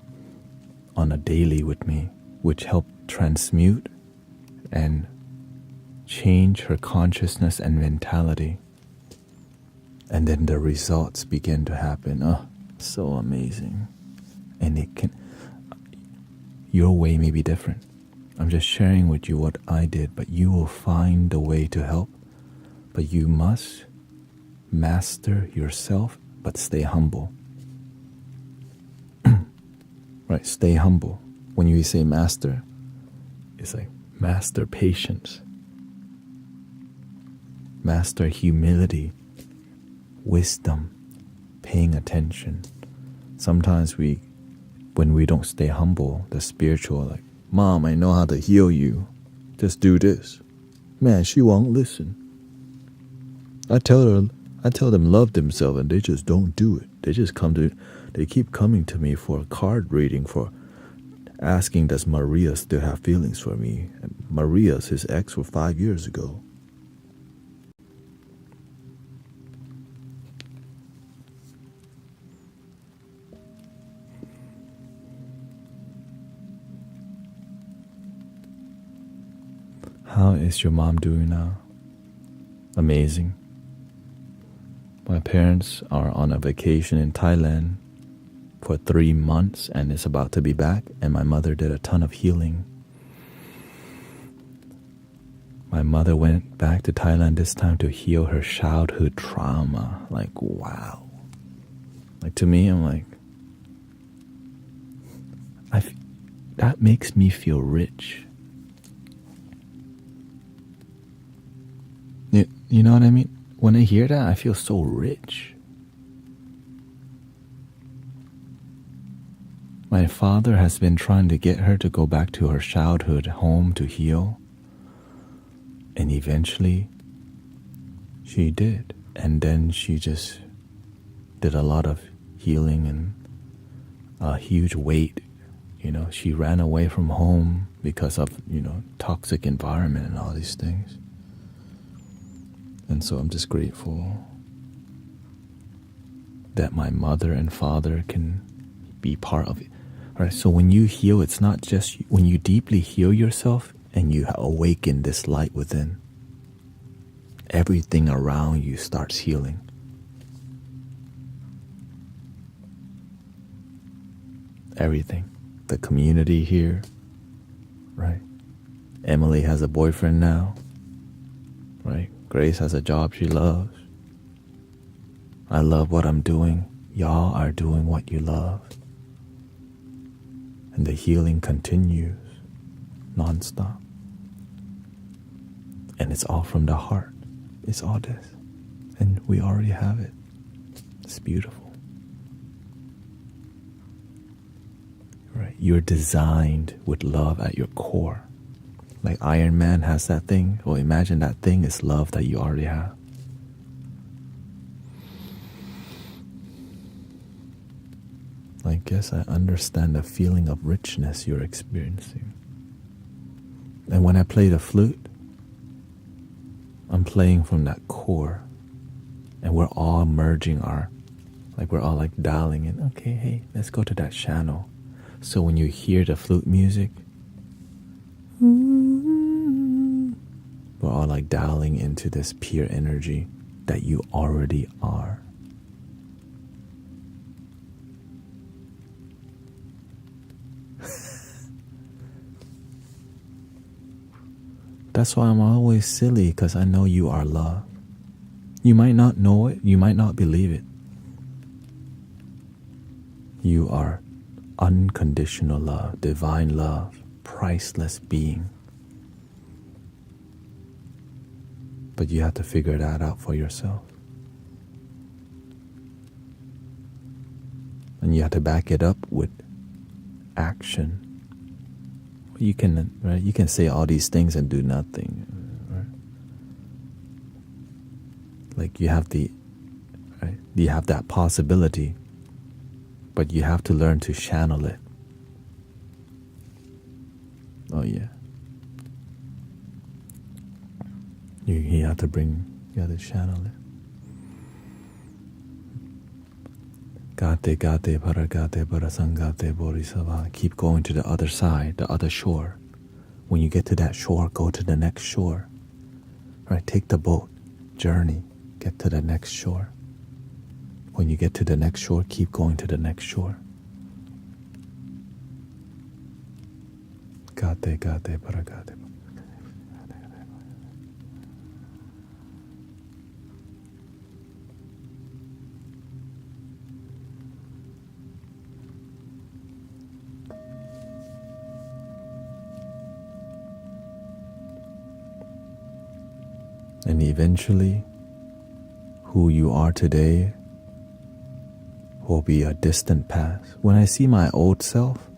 on a daily with me, which helped transmute and change her consciousness and mentality. And then the results begin to happen. Oh, so amazing. And your way may be different. I'm just sharing with you what I did, but you will find the way to help. But you must master yourself, but stay humble. Right, stay humble. When you say master, it's like master patience, master humility, wisdom, paying attention. Sometimes when we don't stay humble, the spiritual, like, Mom, I know how to heal you. Just do this. Man, she won't listen. I tell them love themselves and they just don't do it. They keep coming to me for a card reading, for asking, does Maria still have feelings for me? And Maria's his ex for 5 years ago. How is your mom doing now? Amazing. My parents are on a vacation in Thailand for 3 months and is about to be back, and my mother did a ton of healing. My mother went back to Thailand this time to heal her childhood trauma. Like, wow. Like, to me, I'm like, that makes me feel rich. You know what I mean? When I hear that, I feel so rich. My father has been trying to get her to go back to her childhood home to heal. And eventually, she did. And then she just did a lot of healing and a huge weight. You know, she ran away from home because of, toxic environment and all these things. And so I'm just grateful that my mother and father can be part of it. All right, so when you heal, it's not just when you deeply heal yourself and you awaken this light within, everything around you starts healing. Everything. The community here, right? Emily has a boyfriend now, right? Grace has a job she loves. I love what I'm doing. Y'all are doing what you love. And the healing continues nonstop. And it's all from the heart. It's all this. And we already have it. It's beautiful. Right? You're designed with love at your core. Like Iron Man has that thing. Well, imagine that thing is love that you already have. I guess I understand the feeling of richness you're experiencing. And when I play the flute, I'm playing from that core. And we're all merging we're all like dialing in. Okay, hey, let's go to that channel. So when you hear the flute music, we're all like dialing into this pure energy that you already are. That's why I'm always silly, because I know you are love. You might not know it, you might not believe it. You are unconditional love, divine love, priceless being. But you have to figure that out for yourself. And you have to back it up with action. You can say all these things and do nothing. Right? Like you have that possibility, but you have to learn to channel it. Oh yeah. You have to channel it. Gate paragate parasangate borisava. Keep going to the other side, the other shore. When you get to that shore, go to the next shore. Right? Take the boat, journey, get to the next shore. When you get to the next shore, keep going to the next shore. Gate paragate. And eventually, who you are today will be a distant past. When I see my old self,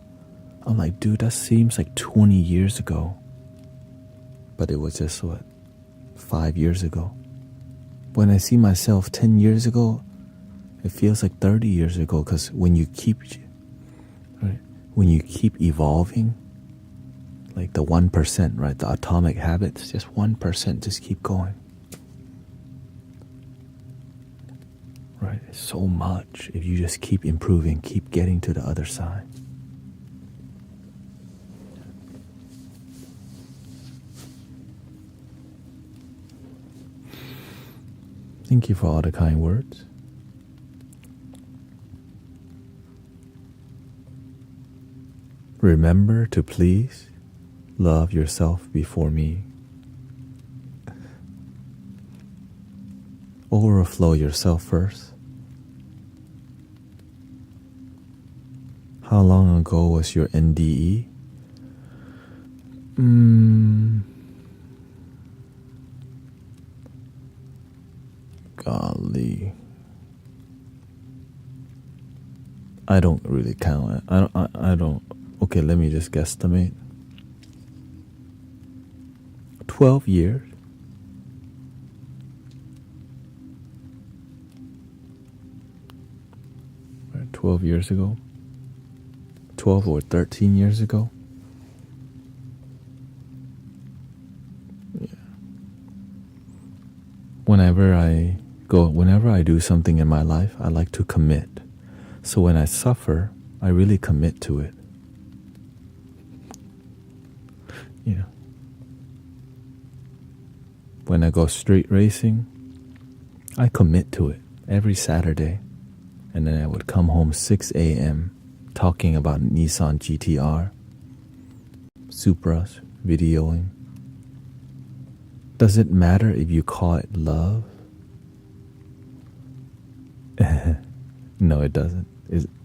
I'm like, dude, that seems like 20 years ago. But it was just, 5 years ago. When I see myself 10 years ago, it feels like 30 years ago, because when you keep evolving, like the 1%, right? The atomic habits, just 1%, just keep going. Right? It's so much if you just keep improving, keep getting to the other side. Thank you for all the kind words. Remember to please love yourself before me. Overflow yourself first. How long ago was your NDE? Golly. I don't really count it. I don't. Okay, let me just guesstimate. 12 years. 12 years ago. 12 or 13 years ago. Yeah. Whenever I do something in my life, I like to commit. So when I suffer, I really commit to it. Yeah. When I go street racing, I commit to it every Saturday. And then I would come home 6 a.m. talking about Nissan GTR, Supras, videoing. Does it matter if you call it love? No, it doesn't.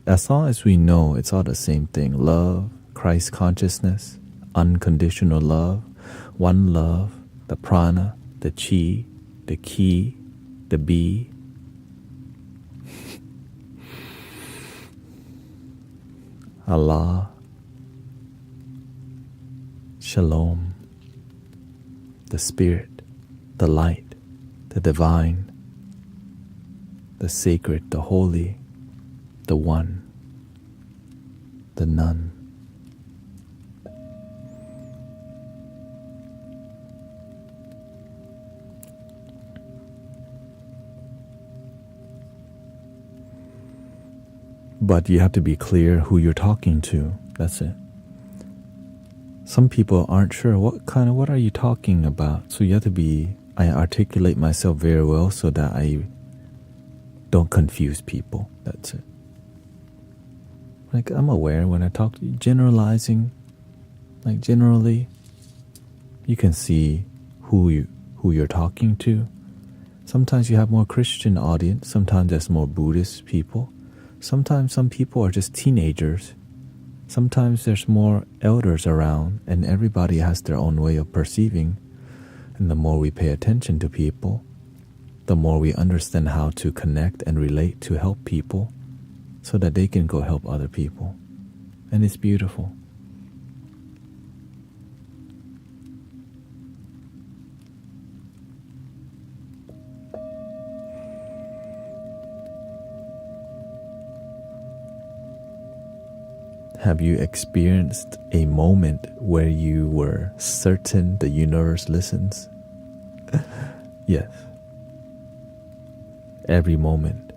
As long as we know it's all the same thing. Love, Christ consciousness, unconditional love, one love, the prana, the chi, the ki, the be. Allah, Shalom, the Spirit, the Light, the Divine, the Sacred, the Holy, the One, the None. But you have to be clear who you're talking to. That's it. Some people aren't sure what are you talking about. So you have to I articulate myself very well so that I don't confuse people. That's it. Like I'm aware when I talk to you, generalizing, like generally, you can see who you're talking to. Sometimes you have more Christian audience. Sometimes there's more Buddhist people. Sometimes some people are just teenagers. Sometimes there's more elders around, and everybody has their own way of perceiving. And the more we pay attention to people, the more we understand how to connect and relate to help people so that they can go help other people. And it's beautiful. Have you experienced a moment where you were certain the universe listens? Yes. Every moment,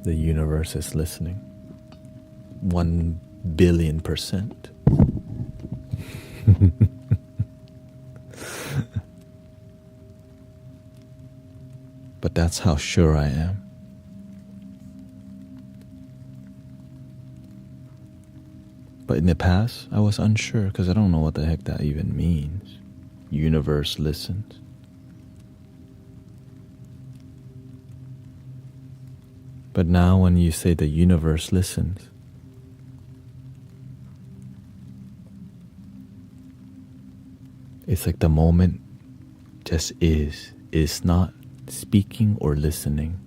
the universe is listening. 1,000,000,000%. But that's how sure I am. But in the past, I was unsure because I don't know what the heck that even means. Universe listens. But now when you say the universe listens, it's like the moment just is. It's not speaking or listening.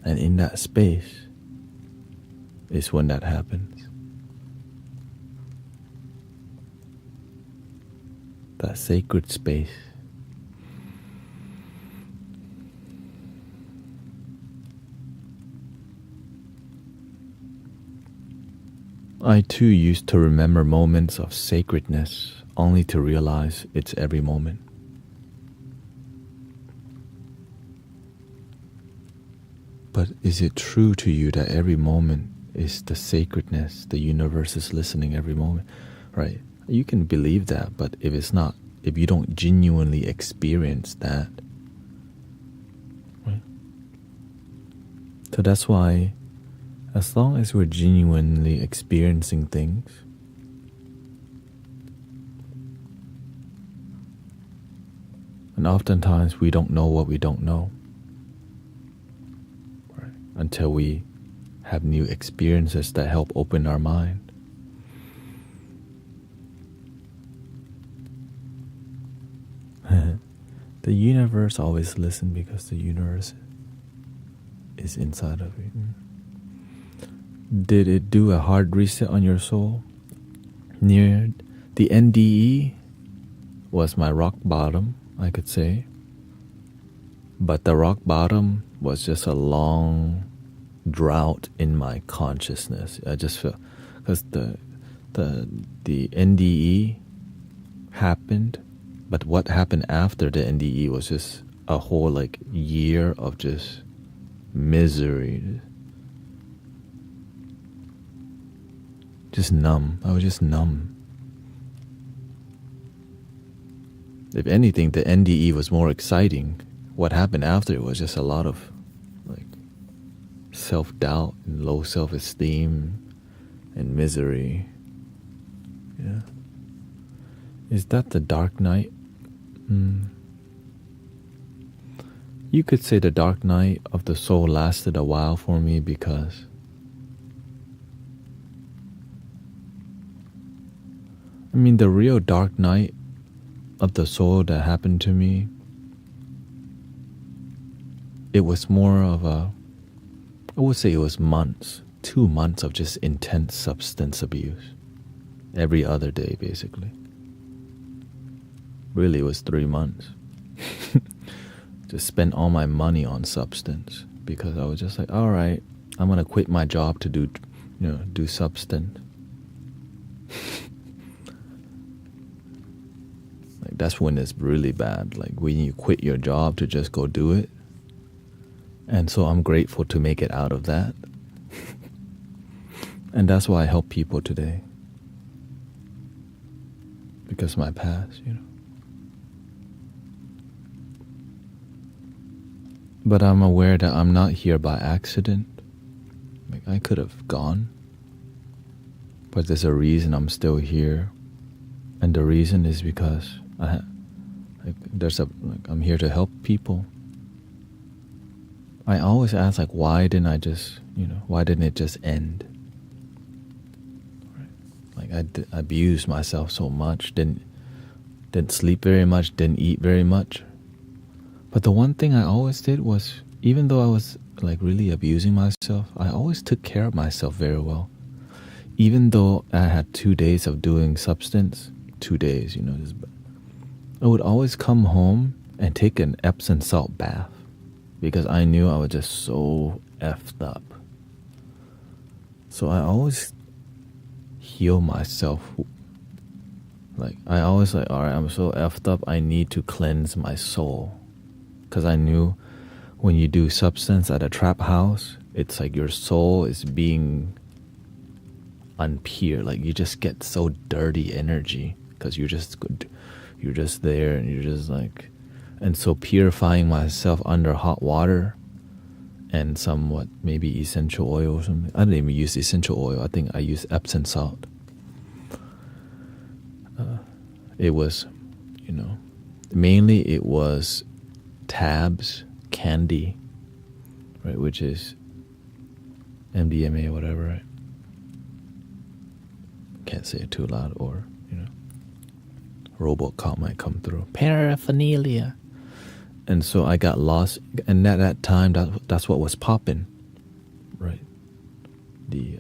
And in that space is when that happens. That sacred space. I too used to remember moments of sacredness only to realize it's every moment. But is it true to you that every moment is the sacredness, the universe is listening every moment? Right? You can believe that, but if it's not, if you don't genuinely experience that, right? So that's why, as long as we're genuinely experiencing things, and oftentimes we don't know what we don't know, right? Until we have new experiences that help open our mind. The universe always listens because the universe is inside of you. Did it do a hard reset on your soul? Near the NDE was my rock bottom, I could say. But the rock bottom was just a long drought in my consciousness. I just felt, because the NDE happened, but what happened after the NDE was just a whole like year of just misery. Just numb. I was just numb. If anything, the NDE was more exciting. What happened after it was just a lot of like self-doubt and low self-esteem and misery. Yeah. Is that the dark night? You could say the dark night of the soul lasted a while for me because the real dark night of the soul that happened to me, it was more of I would say it was months, 2 months of just intense substance abuse. Every other day, basically. Really, it was 3 months. Just spent all my money on substance because I was just like, all right, I'm going to quit my job to do substance. Like that's when it's really bad. Like when you quit your job to just go do it. And so I'm grateful to make it out of that. And that's why I help people today. Because of my past, But I'm aware that I'm not here by accident. Like I could have gone. But there's a reason I'm still here. And the reason is because I'm here to help people. I always ask why didn't it just end? Right. Like I abused myself so much, didn't sleep very much, didn't eat very much. But the one thing I always did was, even though I was really abusing myself, I always took care of myself very well. Even though I had 2 days of doing substance, 2 days, I would always come home and take an Epsom salt bath because I knew I was just so effed up. So I always heal myself. Like, I always like, all right, I'm so effed up, I need to cleanse my soul. Because I knew when you do substance at a trap house, it's like your soul is being unpure. Like, you just get so dirty energy because you're just there and you're just like, and so purifying myself under hot water and somewhat maybe essential oil or something. I didn't even use essential oil. I think I used Epsom salt. It was, mainly it was tabs, candy, right, which is MDMA or whatever, right? Can't say it too loud or, RoboCop might come through. Paraphernalia. And so I got lost, and at that time, that's what was popping, right? The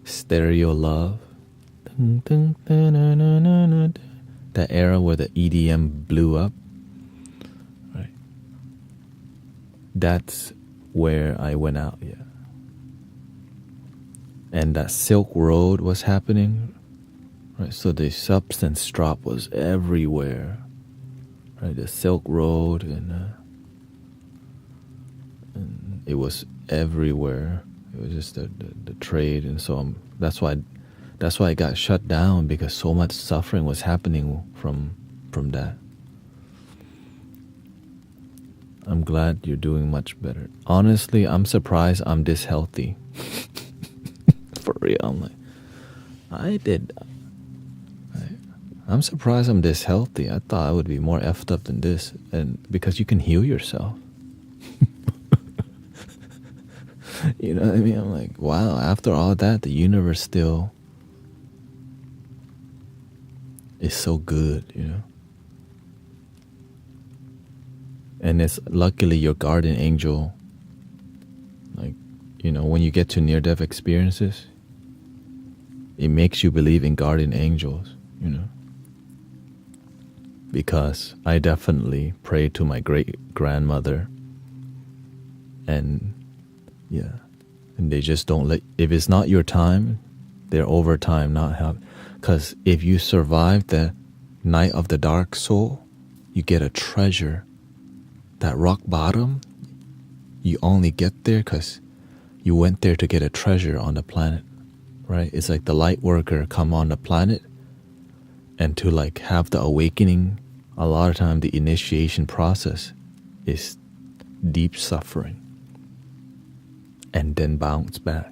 stereo love. That era where the EDM blew up, right? That's where I went out, yeah. And that Silk Road was happening, right? So the substance drop was everywhere, right? The Silk Road, and it was everywhere. It was just the trade, and so that's why it got shut down, because so much suffering was happening from that. I'm glad you're doing much better. Honestly, I'm surprised I'm this healthy. For real, I'm like, I'm surprised I'm this healthy. I thought I would be more effed up than this, and because you can heal yourself. You know what I mean? I'm like, wow, after all that, the universe still is so good, And it's luckily your guardian angel, like, when you get to near-death experiences, it makes you believe in guardian angels, Because I definitely prayed to my great-grandmother, and yeah, and they just don't if it's not your time, they're over time not having. Because if you survive the night of the dark soul, you get a treasure. That rock bottom, you only get there because you went there to get a treasure on the planet, right? It's like the light worker come on the planet, and to like have the awakening, a lot of time the initiation process is deep suffering and then bounce back.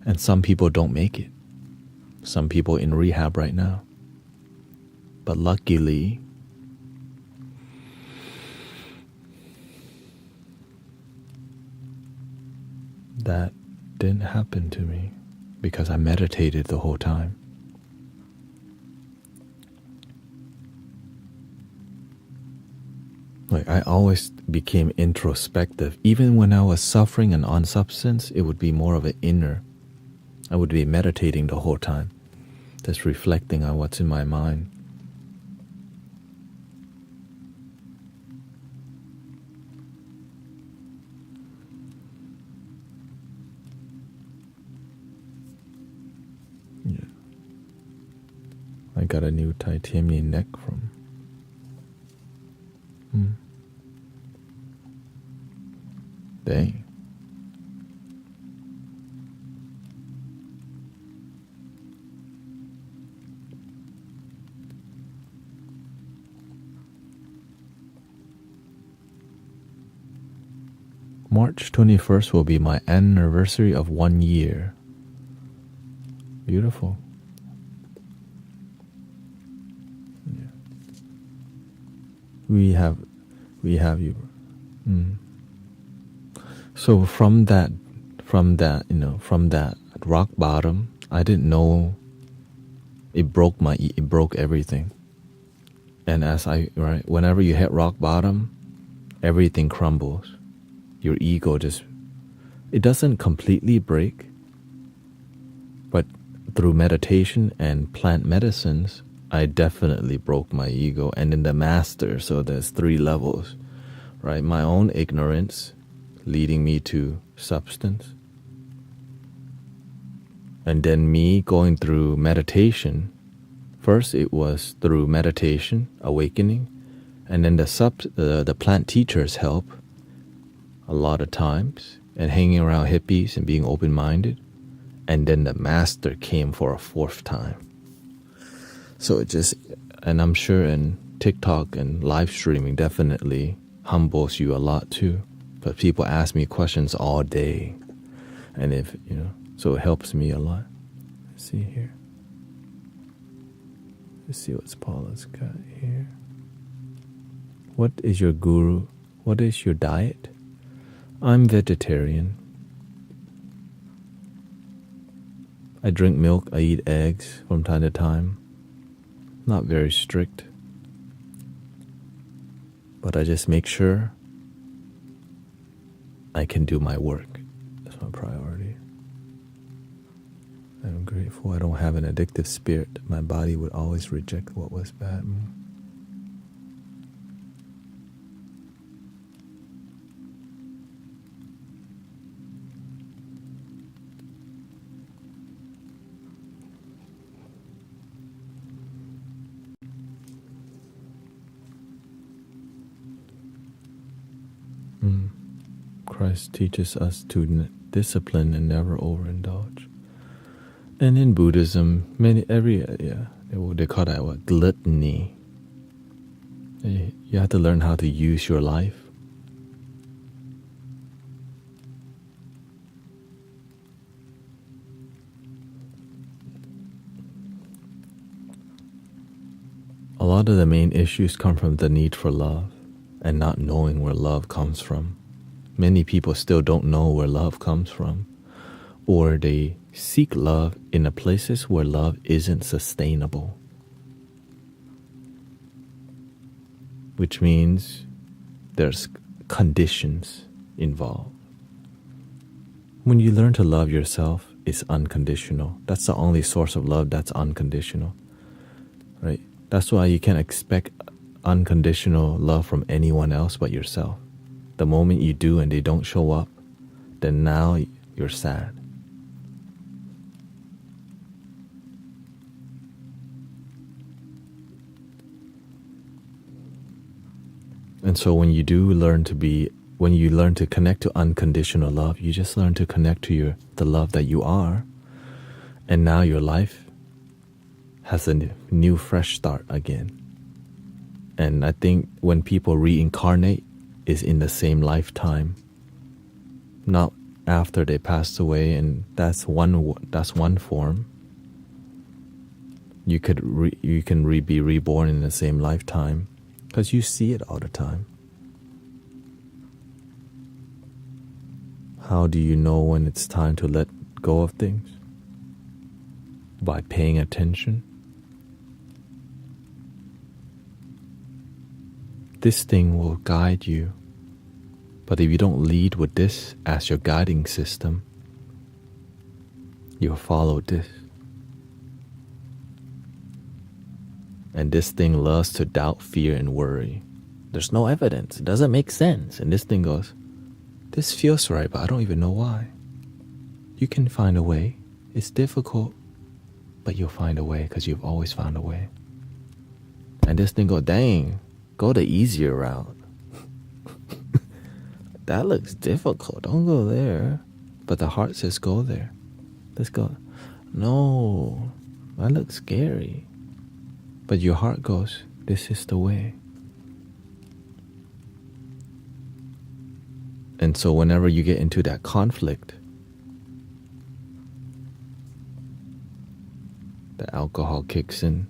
And some people don't make it. Some people in rehab right now. But luckily, that didn't happen to me because I meditated the whole time. Like, I always became introspective. Even when I was suffering and on substance, it would be more of an inner. I would be meditating the whole time, just reflecting on what's in my mind. Yeah. I got a new titanium neck from. Dang. March 21st will be my anniversary of 1 year. Beautiful. Yeah. We have you. So from that rock bottom, I didn't know it broke everything. And whenever you hit rock bottom, everything crumbles. Your ego it doesn't completely break, but through meditation and plant medicines, I definitely broke my ego. And in the master, so there's 3 levels, right? My own ignorance leading me to substance, And then me going through meditation. First it was through meditation, awakening, and then the plant teachers help a lot of times, and hanging around hippies and being open-minded. And then the master came for a fourth time. So it just, and I'm sure in TikTok and live streaming definitely humbles you a lot too. But people ask me questions all day. And if, so it helps me a lot. Let's see here. Let's see what Paula's got here. What is your guru? What is your diet? I'm vegetarian. I drink milk, I eat eggs from time to time. Not very strict. But I just make sure I can do my work. That's my priority. I'm grateful I don't have an addictive spirit. My body would always reject what was bad. Christ teaches us to discipline and never overindulge. And in Buddhism, they call that what? Gluttony. You have to learn how to use your life. A lot of the main issues come from the need for love and not knowing where love comes from. Many people still don't know where love comes from, or they seek love in the places where love isn't sustainable. Which means there's conditions involved. When you learn to love yourself, it's unconditional. That's the only source of love that's unconditional, right? That's why you can't expect unconditional love from anyone else but yourself. The moment you do and they don't show up, then now you're sad. And so when you learn to connect to unconditional love, you just learn to connect to the love that you are. And now your life has a new fresh start again. And I think when people reincarnate, is in the same lifetime, not after they passed away, and that's one form. You can be reborn in the same lifetime because you see it all the time. How do you know when it's time to let go of things? By paying attention. This thing will guide you. But if you don't lead with this as your guiding system, you'll follow this. And this thing loves to doubt, fear, and worry. There's no evidence. It doesn't make sense. And this thing goes, this feels right, but I don't even know why. You can find a way. It's difficult, but you'll find a way because you've always found a way. And this thing goes, dang, go the easier route. That looks difficult. Don't go there. But the heart says, go there. Let's go. No, that looks scary. But your heart goes, this is the way. And so whenever you get into that conflict, the alcohol kicks in,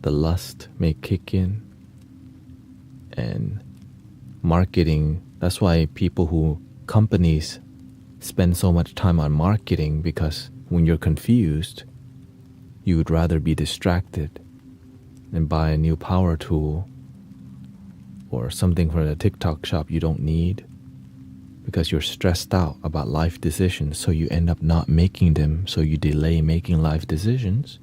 the lust may kick in, and marketing. That's why companies spend so much time on marketing, because when you're confused, you would rather be distracted and buy a new power tool or something from the TikTok shop you don't need because you're stressed out about life decisions, so you end up not making them, so you delay making life decisions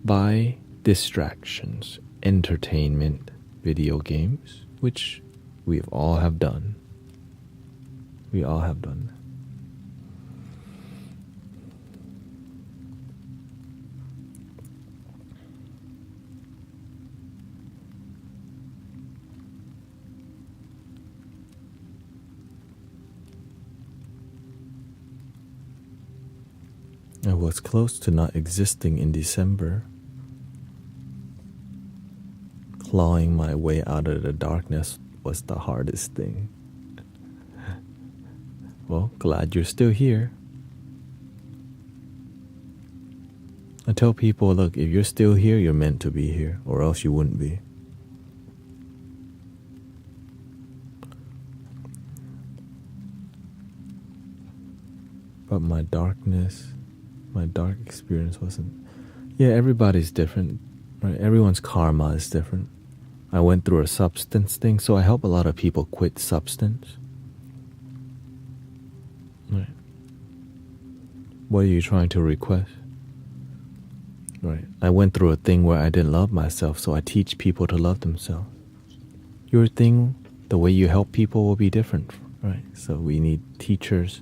by distractions, entertainment, video games, which we all have done. We all have done. I was close to not existing in December. Clawing my way out of the darkness was the hardest thing. Well, glad you're still here. I tell people, look, if you're still here, you're meant to be here, or else you wouldn't be. But my dark experience wasn't. Yeah, everybody's different, right? Everyone's karma is different. I went through a substance thing, so I help a lot of people quit substance. Right. What are you trying to request? Right. I went through a thing where I didn't love myself, so I teach people to love themselves. Your thing, the way you help people will be different, right? So we need teachers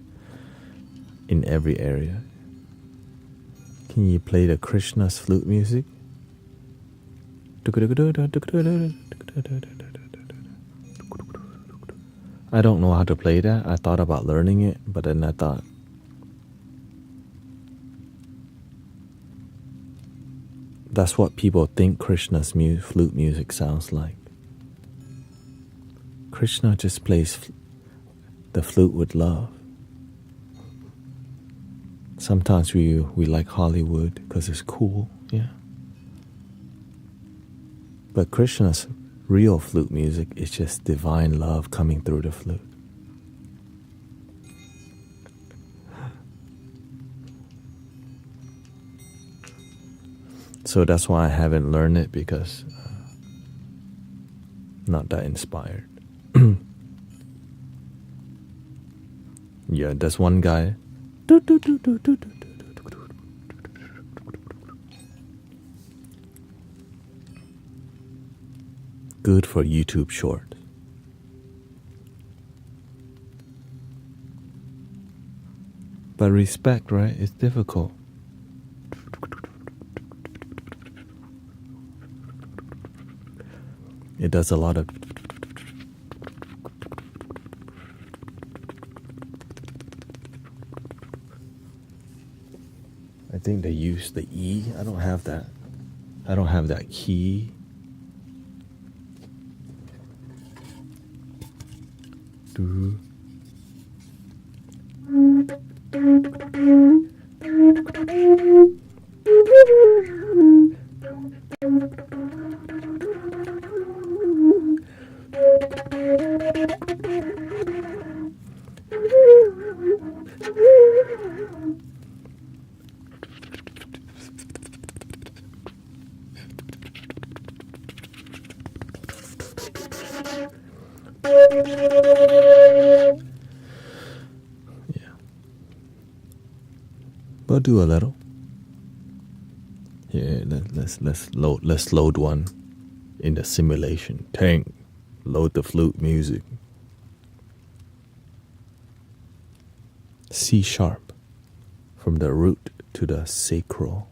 in every area. Can you play the Krishna's flute music? I don't know how to play that. I thought about learning it, but then I thought, that's what people think Krishna's flute music sounds like. Krishna just plays the flute with love. Sometimes we like Hollywood because it's cool, yeah. But Krishna's real flute music is just divine love coming through the flute. So that's why I haven't learned it, because not that inspired. Yeah, there's one guy. Good for YouTube short. But respect, right? It's difficult. It does a lot of. I think they use the E. I don't have that. I don't have that key. Do. Yeah. We'll do a little. Yeah, let's load one in the simulation. Tank, load the flute music. C sharp, from the root to the sacral.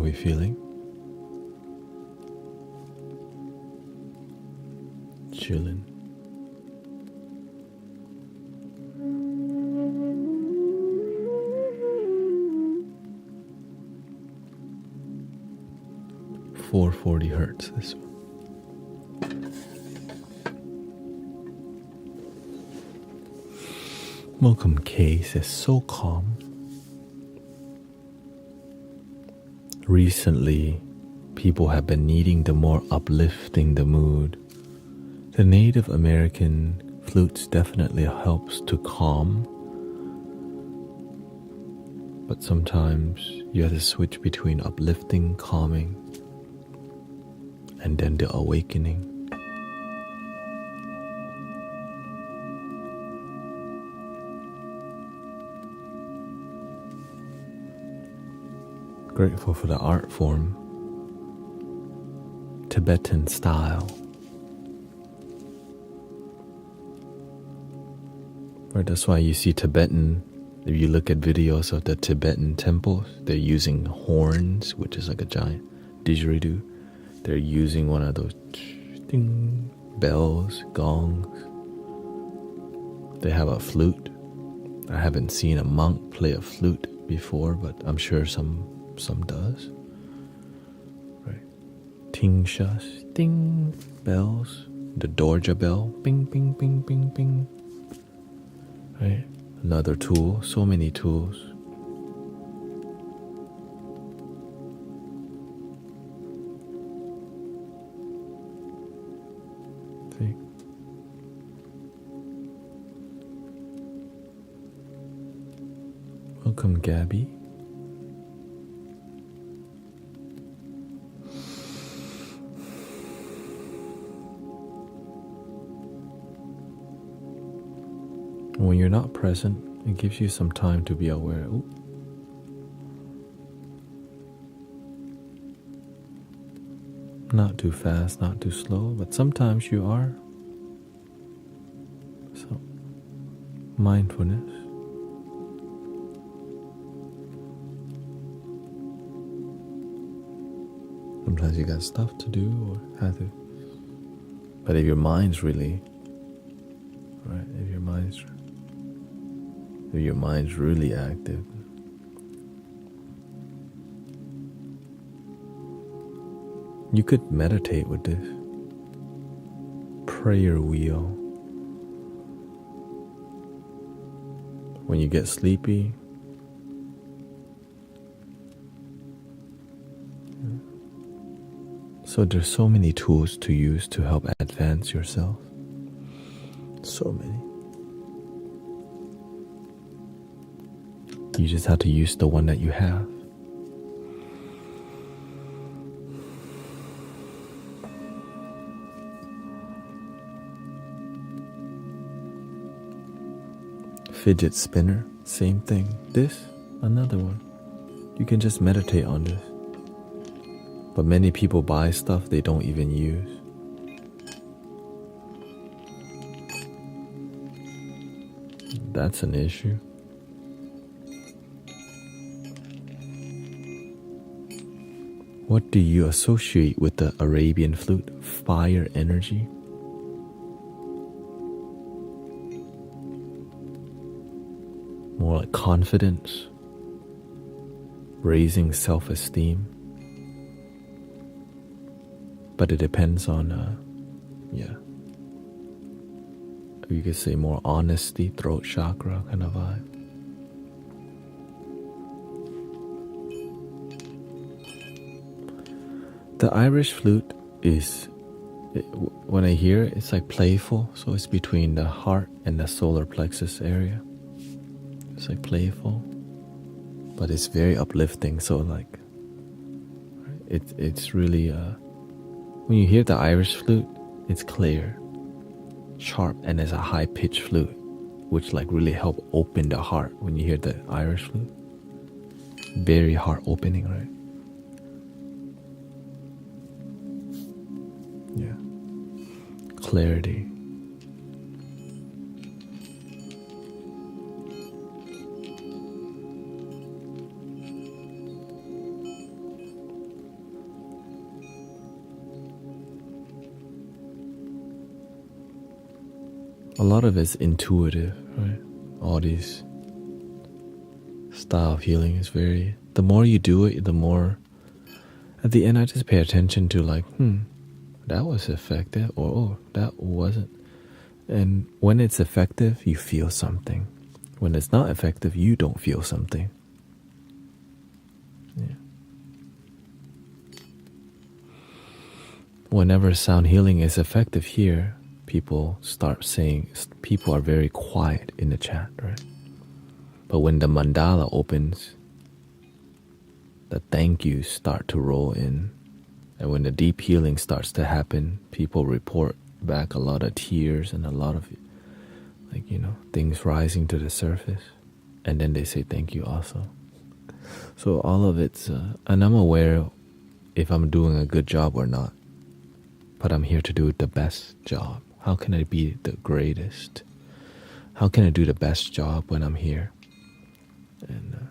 we feeling? Chilling. $440 this one. Welcome Kay says so calm. Recently, people have been needing the more uplifting the mood. The Native American flutes definitely helps to calm, but sometimes you have to switch between uplifting, calming, and then the awakening. Grateful for the art form, Tibetan style. Right, that's why you see Tibetan, if you look at videos of the Tibetan temples, they're using horns, which is like a giant didgeridoo. They're using one of those ding, bells, gongs. They have a flute. I haven't seen a monk play a flute before, but I'm sure some does. Right. Ting shas, ding, bells. The Dorja bell, bing, bing, bing, bing, bing. Right. Another tool, so many tools. See? Welcome, Gabby. When you're not present, it gives you some time to be aware. Ooh. Not too fast, not too slow, but sometimes you are. So, mindfulness. Sometimes you got stuff to do or have to. But if your mind's really, right, if your mind's really active, you could meditate with this prayer wheel. When you get sleepy, so there's so many tools to use to help advance yourself. So many. You just have to use the one that you have. Fidget spinner, same thing. This, another one. You can just meditate on this. But many people buy stuff they don't even use. That's an issue. What do you associate with the Arabian flute? Fire energy? More like confidence, raising self-esteem. But it depends on, you could say more honesty, throat chakra kind of vibe. The Irish flute is, when I hear it, it's like playful. So it's between the heart and the solar plexus area. It's like playful, but it's very uplifting. So like, it's really, when you hear the Irish flute, it's clear, sharp, and it's a high-pitched flute, which like really help open the heart when you hear the Irish flute. Very heart-opening, right? Yeah. Clarity. A lot of it's intuitive, right? All these style of healing is very, the more you do it, the more, at the end I just pay attention to like, that was effective, or oh, that wasn't. And when it's effective, you feel something. When it's not effective, you don't feel something. Yeah. Whenever sound healing is effective here, people start saying, people are very quiet in the chat, right? But when the mandala opens, the thank yous start to roll in. And when the deep healing starts to happen, people report back a lot of tears and a lot of, like, things rising to the surface. And then they say thank you also. So all of it's, and I'm aware if I'm doing a good job or not. But I'm here to do the best job. How can I be the greatest? How can I do the best job when I'm here? And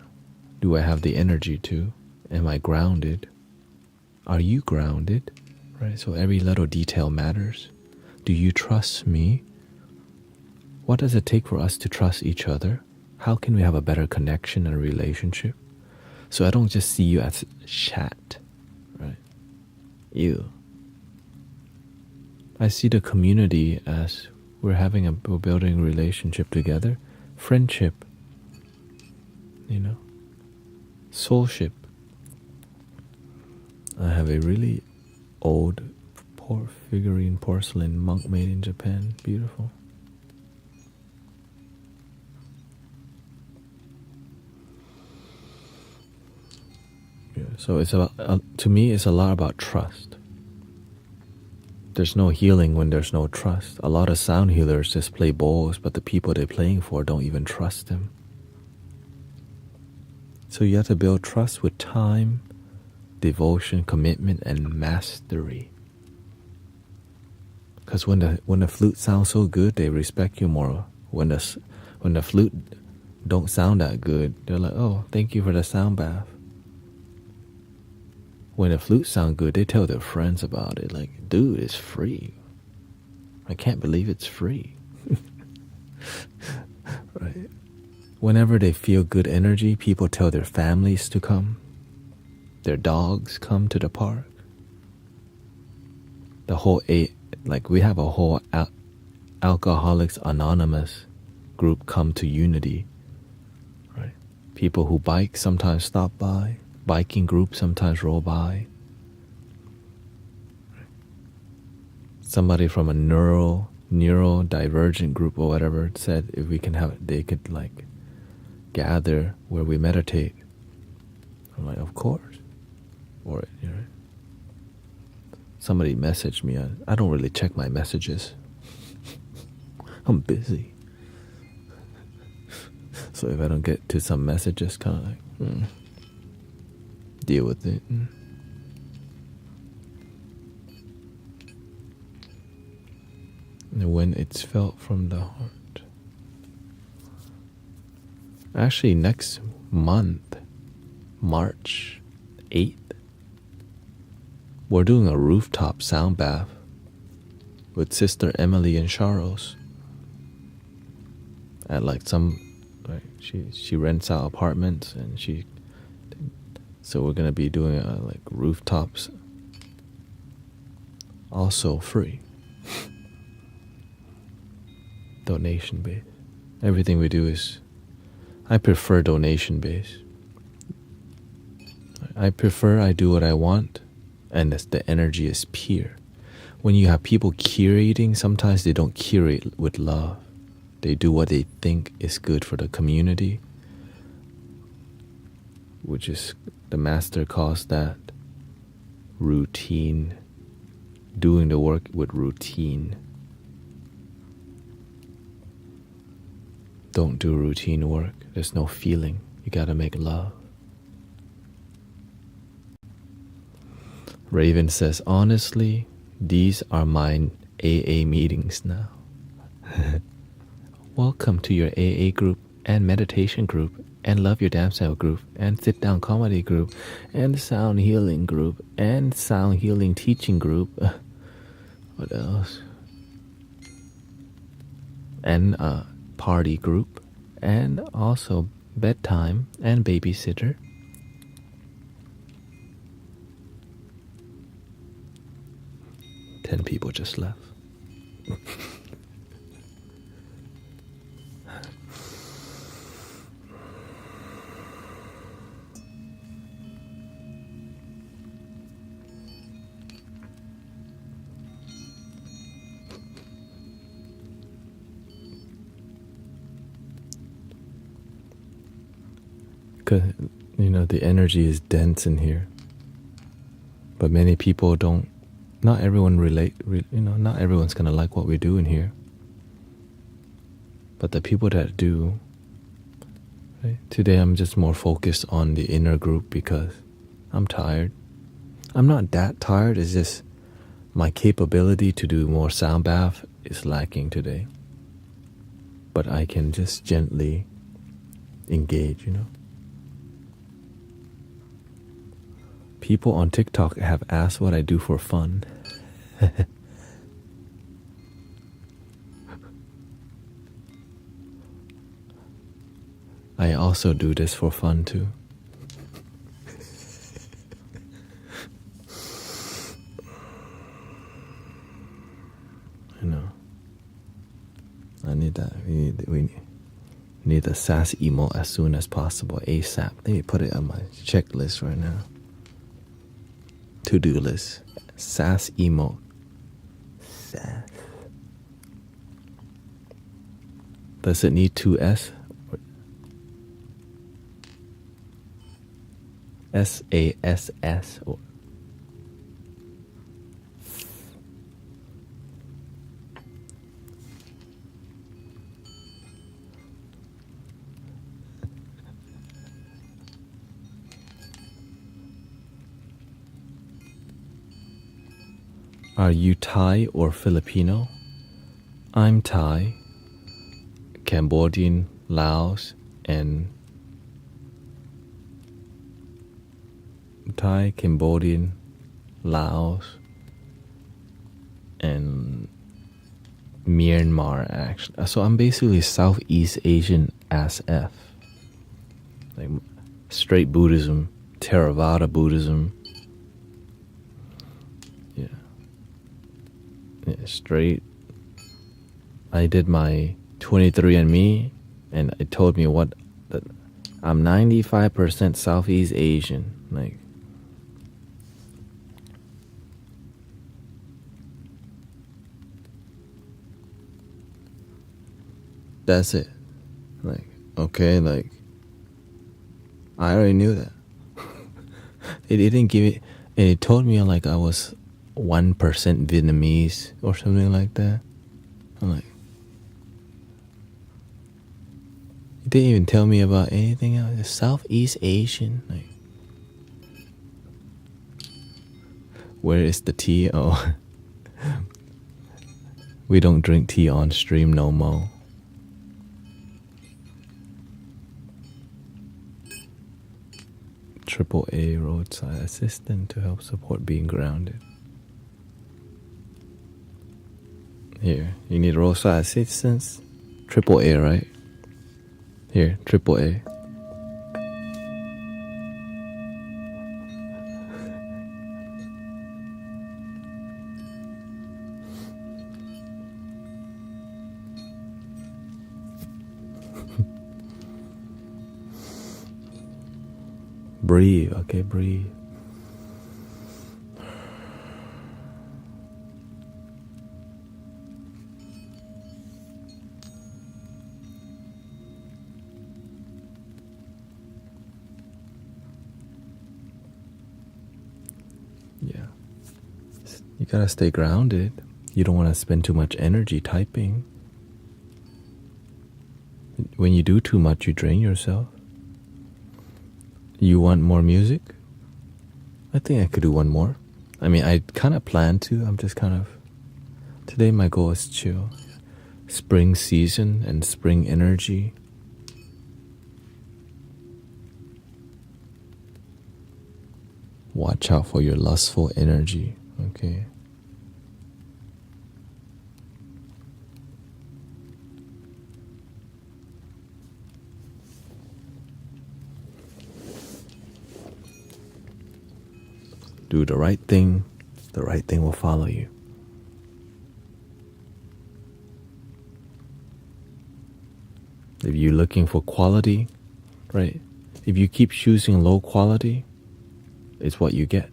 do I have the energy to? Am I grounded? Are you grounded? Right? So every little detail matters. Do you trust me? What does it take for us to trust each other? How can we have a better connection and relationship? So I don't just see you as chat, right? You. I see the community as we're building a relationship together, friendship, soulship. I have a really old figurine porcelain monk made in Japan. Beautiful. Yeah, so it's about, to me, it's a lot about trust. There's no healing when there's no trust. A lot of sound healers just play bowls, but the people they're playing for don't even trust them. So you have to build trust with time, devotion, commitment, and mastery. Because when the flute sounds so good, they respect you more. When the flute don't sound that good, they're like, oh, thank you for the sound bath. When the flute sound good, they tell their friends about it. Like, dude, it's free. I can't believe it's free. Right? Whenever they feel good energy, people tell their families to come. Their dogs come to the park. The whole we have a whole Alcoholics Anonymous group come to unity. Right? People who bike sometimes stop by. Biking groups sometimes roll by. Somebody from a neurodivergent group or whatever said if we can have, they could like gather where we meditate. I'm like, of course. Or somebody messaged me. I don't really check my messages. I'm busy. So if I don't get to some messages, kind of like, deal with it. And when it's felt from the heart. Actually, next month, March 8th, we're doing a rooftop sound bath with Sister Emily and Charles. At like she rents out apartments, and so we're gonna be doing like rooftops, also free. Donation based. Everything we do is, I prefer donation based. I do what I want, and the energy is pure. When you have people curating, sometimes they don't curate with love. They do what they think is good for the community, which is, the master calls that routine, doing the work with routine. Don't do routine work. There's no feeling. You gotta make love. Raven says, honestly, these are my AA meetings now. Welcome to your AA group and meditation group and Love Your Damn Self group and Sit Down Comedy group and Sound Healing group and Sound Healing Teaching group. What else? and a party group, and also bedtime and babysitter. Ten people just left. The energy is dense in here, but many people don't. Not everyone not everyone's gonna like what we do in here, but the people that do, right? Today I'm just more focused on the inner group because I'm tired. I'm not that tired, it's just my capability to do more sound bath is lacking today, but I can just gently engage. People on TikTok have asked what I do for fun. I also do this for fun too. I need that. We need the sass emo as soon as possible, ASAP. Let me put it on my checklist right now. To-do list. Sass emo. Sass. Does it need 2S? SASS or Are you Thai or Filipino? I'm Thai, Cambodian, Laos, and Thai, Cambodian, Laos, and Myanmar, actually. So I'm basically Southeast Asian as F. Like straight Buddhism, Theravada Buddhism. Yeah, straight. I did my 23andMe, and it told me that I'm 95% Southeast Asian. Like, that's it. Like, okay, like, I already knew that. It didn't give it, and it told me like I was 1% Vietnamese or something like that. I'm like, it didn't even tell me about anything else. It's Southeast Asian. Like, where is the tea? Oh, we don't drink tea on stream no more. AAA roadside assistant to help support being grounded. Here, you need roadside assistance. AAA, right? Here, AAA. Breathe, okay, breathe. Yeah. You gotta stay grounded. You don't want to spend too much energy typing. When you do too much, you drain yourself. You want more music? I think I could do one more. I mean, I kind of plan to. I'm just kind of... Today my goal is chill. Spring season and spring energy. Watch out for your lustful energy, okay? Do the right thing will follow you. If you're looking for quality, right? If you keep choosing low quality, it's what you get.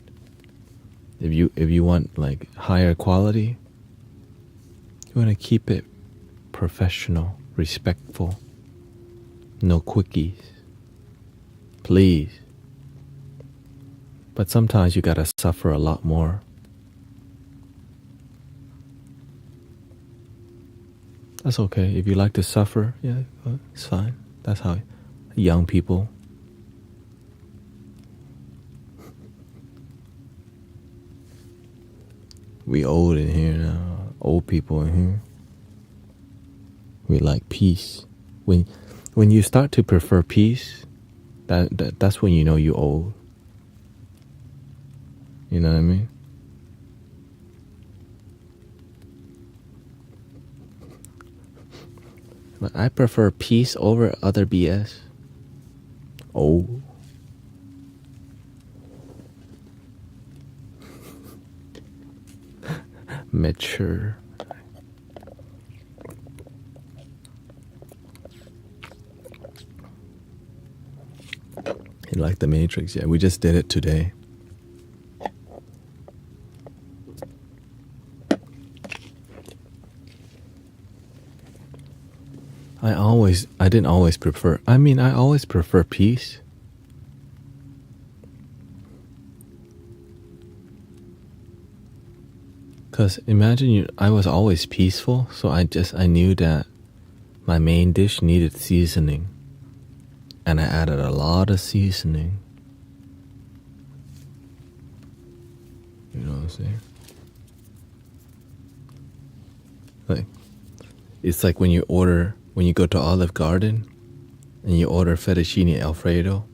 If you want like higher quality, you want to keep it professional, respectful, no quickies, please. But sometimes you gotta suffer a lot more. That's okay. If you like to suffer, yeah, it's fine. That's how young people. We old in here now. Old people in here. We like peace. When you start to prefer peace, that's when you know you're old. You know what I mean? But I prefer peace over other BS. Oh. Mature. You like the Matrix? Yeah, we just did it today. I didn't always prefer, I always prefer peace. Because imagine I was always peaceful, so I knew that my main dish needed seasoning. And I added a lot of seasoning. You know what I'm saying? Like, it's like when you go to Olive Garden and you order fettuccine Alfredo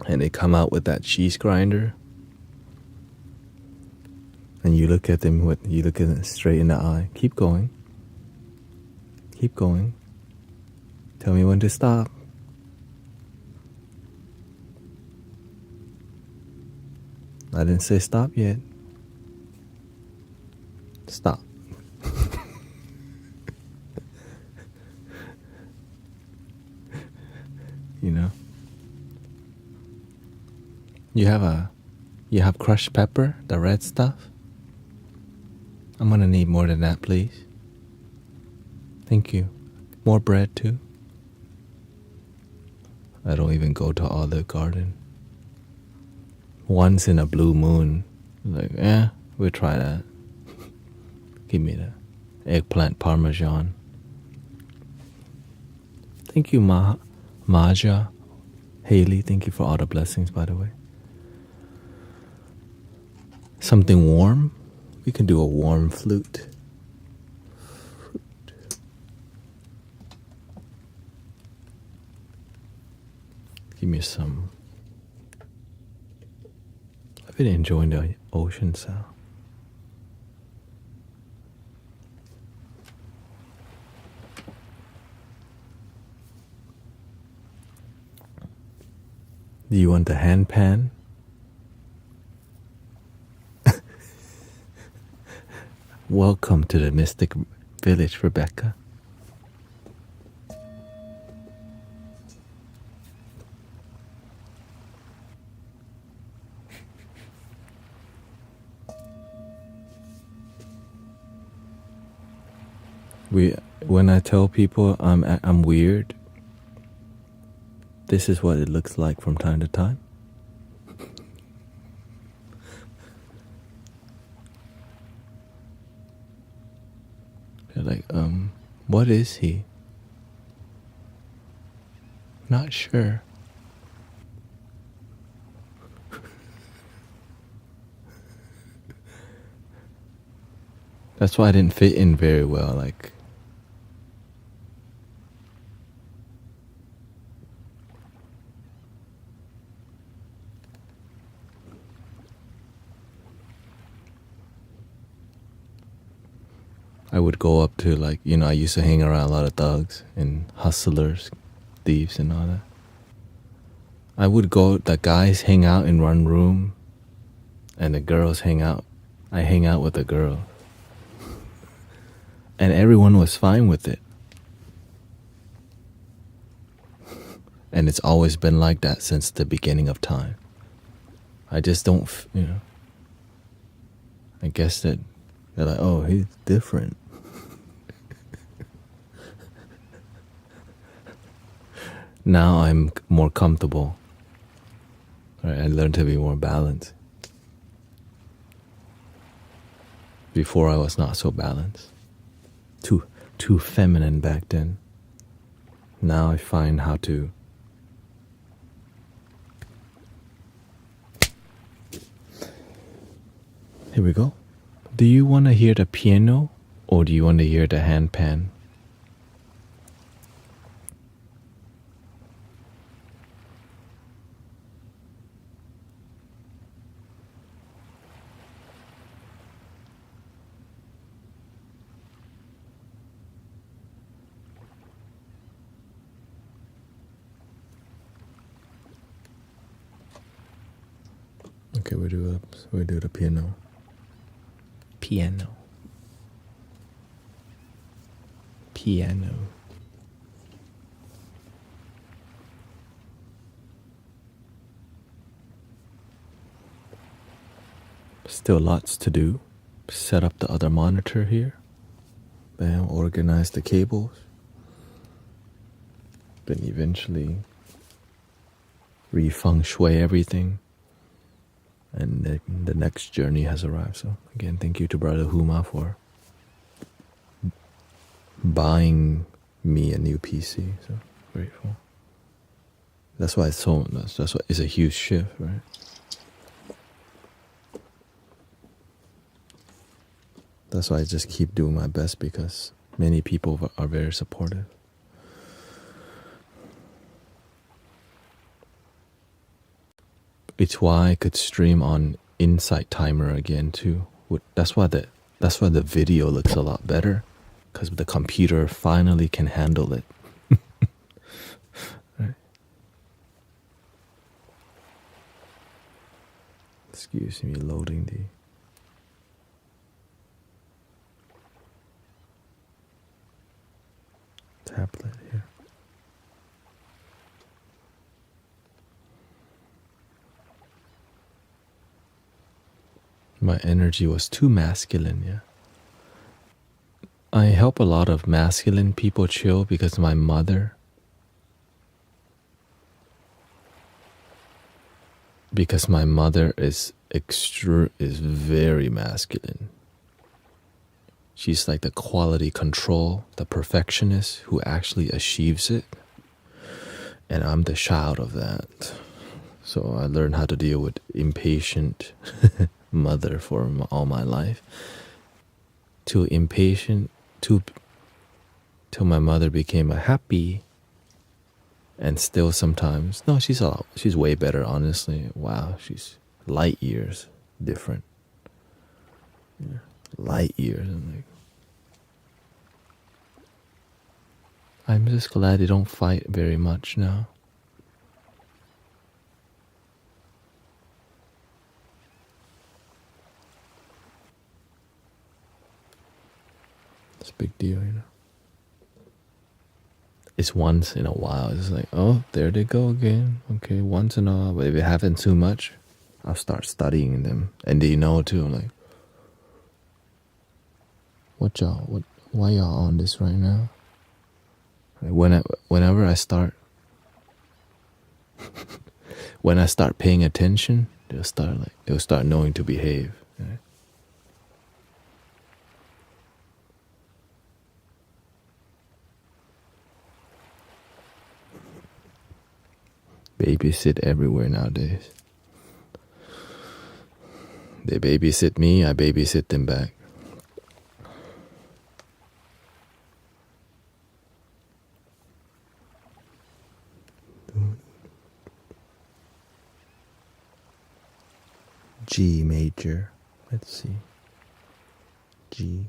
and they come out with that cheese grinder and you look at them straight in the eye. Keep going. Keep going. Tell me when to stop. I didn't say stop yet. Stop. You know? You have crushed pepper, the red stuff? I'm gonna need more than that, please. Thank you. More bread too? I don't even go to Olive Garden. Once in a blue moon, like, we'll try that. Give me the eggplant parmesan. Thank you, Maja. Haley, thank you for all the blessings, by the way. Something warm? We can do a warm flute. Give me some. I've been enjoying the ocean sound. Do you want the hand pan? Welcome to the Mystic Village, Rebecca. When I tell people I'm weird, this is what it looks like from time to time. They're like, what is he? Not sure. That's why I didn't fit in very well, like. I would go up to, like, I used to hang around a lot of thugs and hustlers, thieves and all that. I would go, the guys hang out in one room and the girls hang out. I hang out with the girls. And everyone was fine with it. And it's always been like that since the beginning of time. I just don't, I guess that they're like, oh, he's different. Now I'm more comfortable. Right? I learned to be more balanced. Before I was not so balanced. Too feminine back then. Now I find how to Here we go. Do you want to hear the piano or do you want to hear the handpan? Okay, we do the piano. Piano. Still lots to do. Set up the other monitor here. Bam, organize the cables. Then eventually re-feng shui everything. And the next journey has arrived. So again, thank you to Brother Huma for buying me a new PC. So grateful. That's why that's why it's a huge shift, right? That's why I just keep doing my best because many people are very supportive. It's why I could stream on Insight Timer again too. That's why the video looks a lot better, because the computer finally can handle it. Right. Excuse me, loading the tablet here. My energy was too masculine, yeah. I help a lot of masculine people chill because my mother is very masculine. She's like the quality control, the perfectionist who actually achieves it. And I'm the child of that. So I learned how to deal with impatient mother for all my life. Too impatient, till my mother became a happy, and still sometimes, no, she's way better, honestly. Wow, she's light years different. Yeah, light years. I'm just glad they don't fight very much now. It's a big deal, It's once in a while. It's like, oh, there they go again. Okay, once in a while. But if it happens too much, I'll start studying them. And they know too, like, why y'all on this right now? Whenever I start when I start paying attention, they'll start knowing to behave. Right? Babysit everywhere nowadays. They babysit me, I babysit them back. G major. Let's see. G.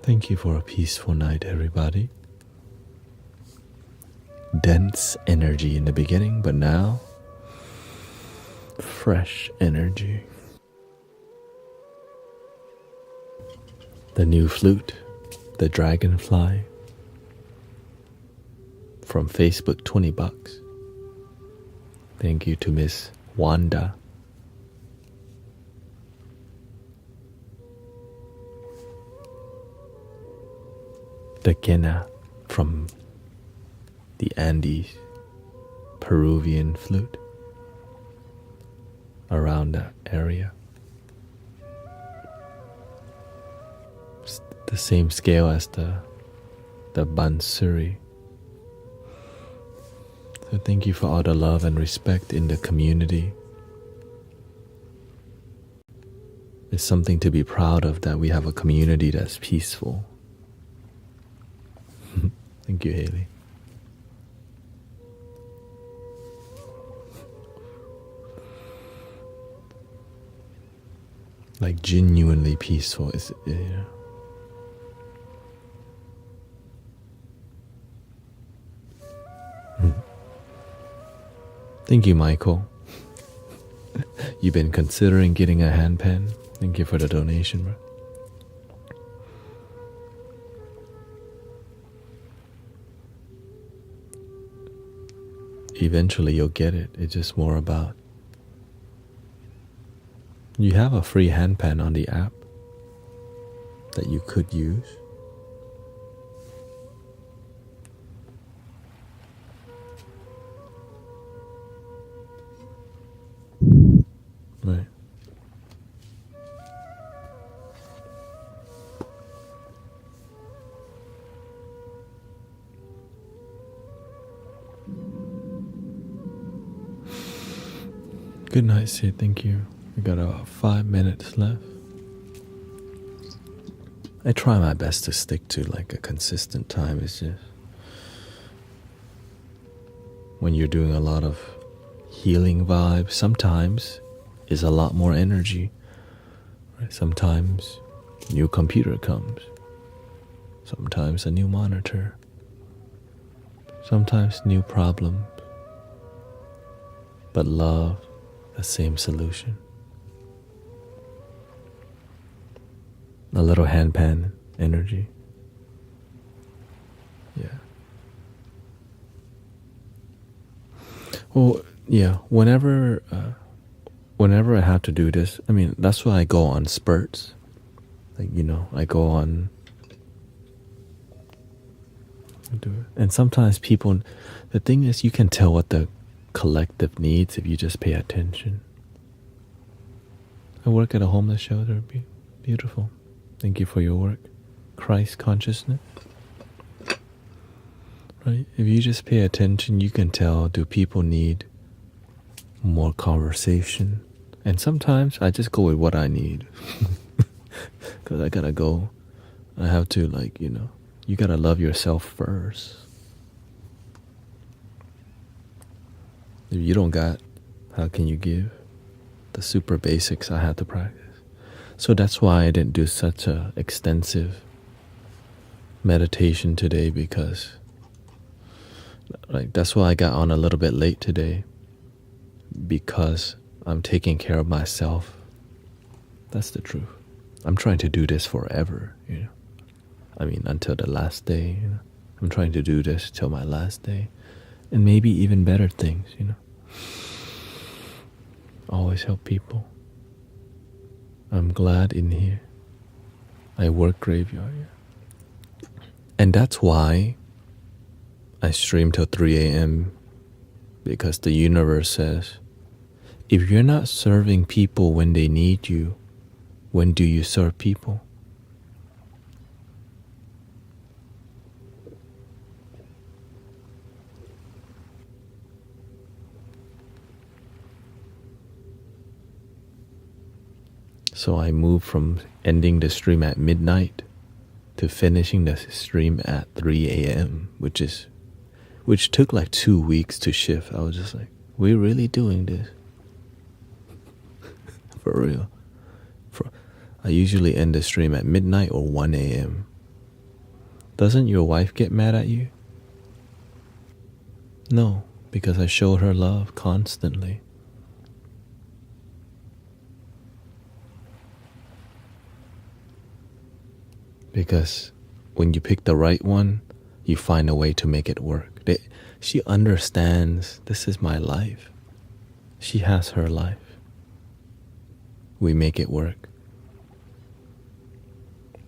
Thank you for a peaceful night, everybody. Dense energy in the beginning, but now fresh energy. The new flute, the dragonfly, from Facebook, $20. Thank you to Miss Wanda. The quena from the Andes, Peruvian flute, around that area. It's the same scale as the bansuri. So thank you for all the love and respect in the community. It's something to be proud of that we have a community that's peaceful. Thank you, Haley. Like genuinely peaceful. Thank you, Michael. You've been considering getting a handpan. Thank you for the donation, bro. Eventually you'll get it. It's just more about... You have a free handpan on the app that you could use. Right. Good night, Sid. Thank you. We got about 5 minutes left. I try my best to stick to like a consistent time. It's just when you're doing a lot of healing vibes, sometimes is a lot more energy. Right? Sometimes new computer comes. Sometimes a new monitor. Sometimes new problems. But love, the same solution. A little handpan energy. Yeah. Well, yeah, whenever I have to do this, I mean, that's why I go on spurts. Like, I go on... do it. And sometimes people... The thing is, you can tell what the collective needs if you just pay attention. I work at a homeless shelter. Beautiful. Thank you for your work. Christ consciousness. Right? If you just pay attention, you can tell, do people need more conversation? And sometimes I just go with what I need. Because I gotta go. I have to, you gotta love yourself first. If you don't got, how can you give? The super basics I had to practice. So that's why I didn't do such a extensive meditation today, because that's why I got on a little bit late today, because I'm taking care of myself. That's the truth. I'm trying to do this forever, I mean, until the last day, I'm trying to do this till my last day. And maybe even better things, Always help people. I'm glad in here. I work graveyard. Yeah. And that's why I stream till 3 a.m. Because the universe says, if you're not serving people when they need you, when do you serve people? So I moved from ending the stream at midnight to finishing the stream at 3 a.m., which took like 2 weeks to shift. I was just like, we're really doing this? For real. I usually end the stream at midnight or 1 a.m. Doesn't your wife get mad at you? No, because I show her love constantly. Because when you pick the right one, you find a way to make it work. She understands this is my life. She has her life. We make it work.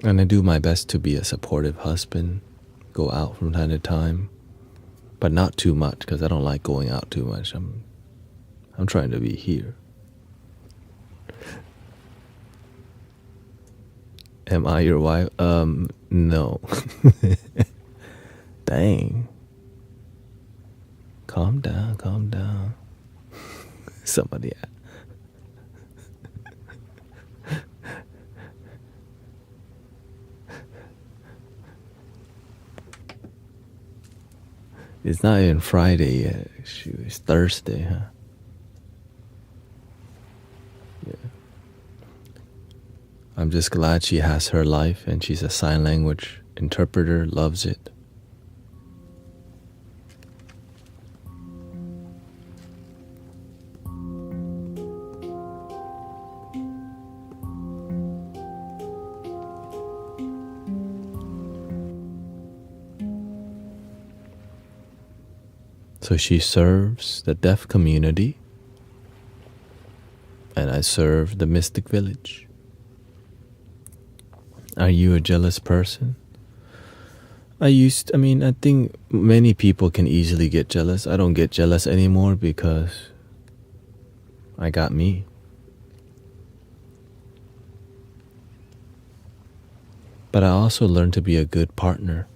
And I do my best to be a supportive husband, go out from time to time, but not too much because I don't like going out too much. I'm trying to be here. Am I your wife? No. Dang. Calm down. Somebody. It's not even Friday yet. Shoot, it's Thursday, huh? Yeah. I'm just glad she has her life and she's a sign language interpreter, loves it. So she serves the deaf community, and I serve the mystic village. Are you a jealous person? I think many people can easily get jealous. I don't get jealous anymore because I got me. But I also learned to be a good partner.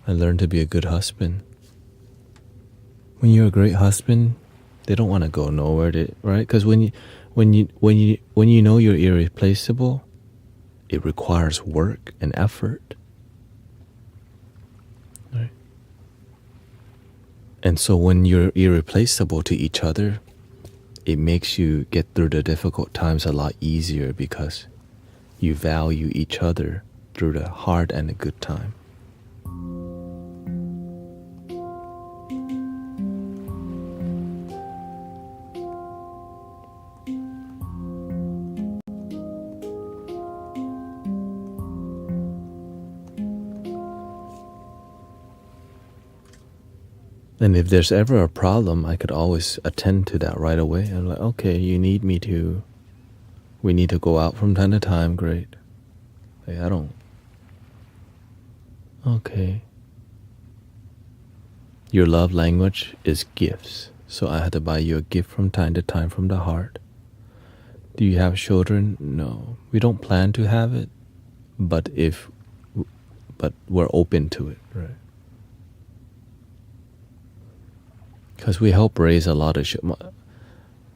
I learned to be a good husband. When you're a great husband, they don't want to go nowhere, right? Because when you know you're irreplaceable, it requires work and effort, right? And so when you're irreplaceable to each other, it makes you get through the difficult times a lot easier because you value each other through the hard and the good time. And if there's ever a problem, I could always attend to that right away. I'm like, okay, we need to go out from time to time, great. Hey, okay. Your love language is gifts, so I had to buy you a gift from time to time from the heart. Do you have children? No. We don't plan to have it, but we're open to it, right? Because we help raise a lot of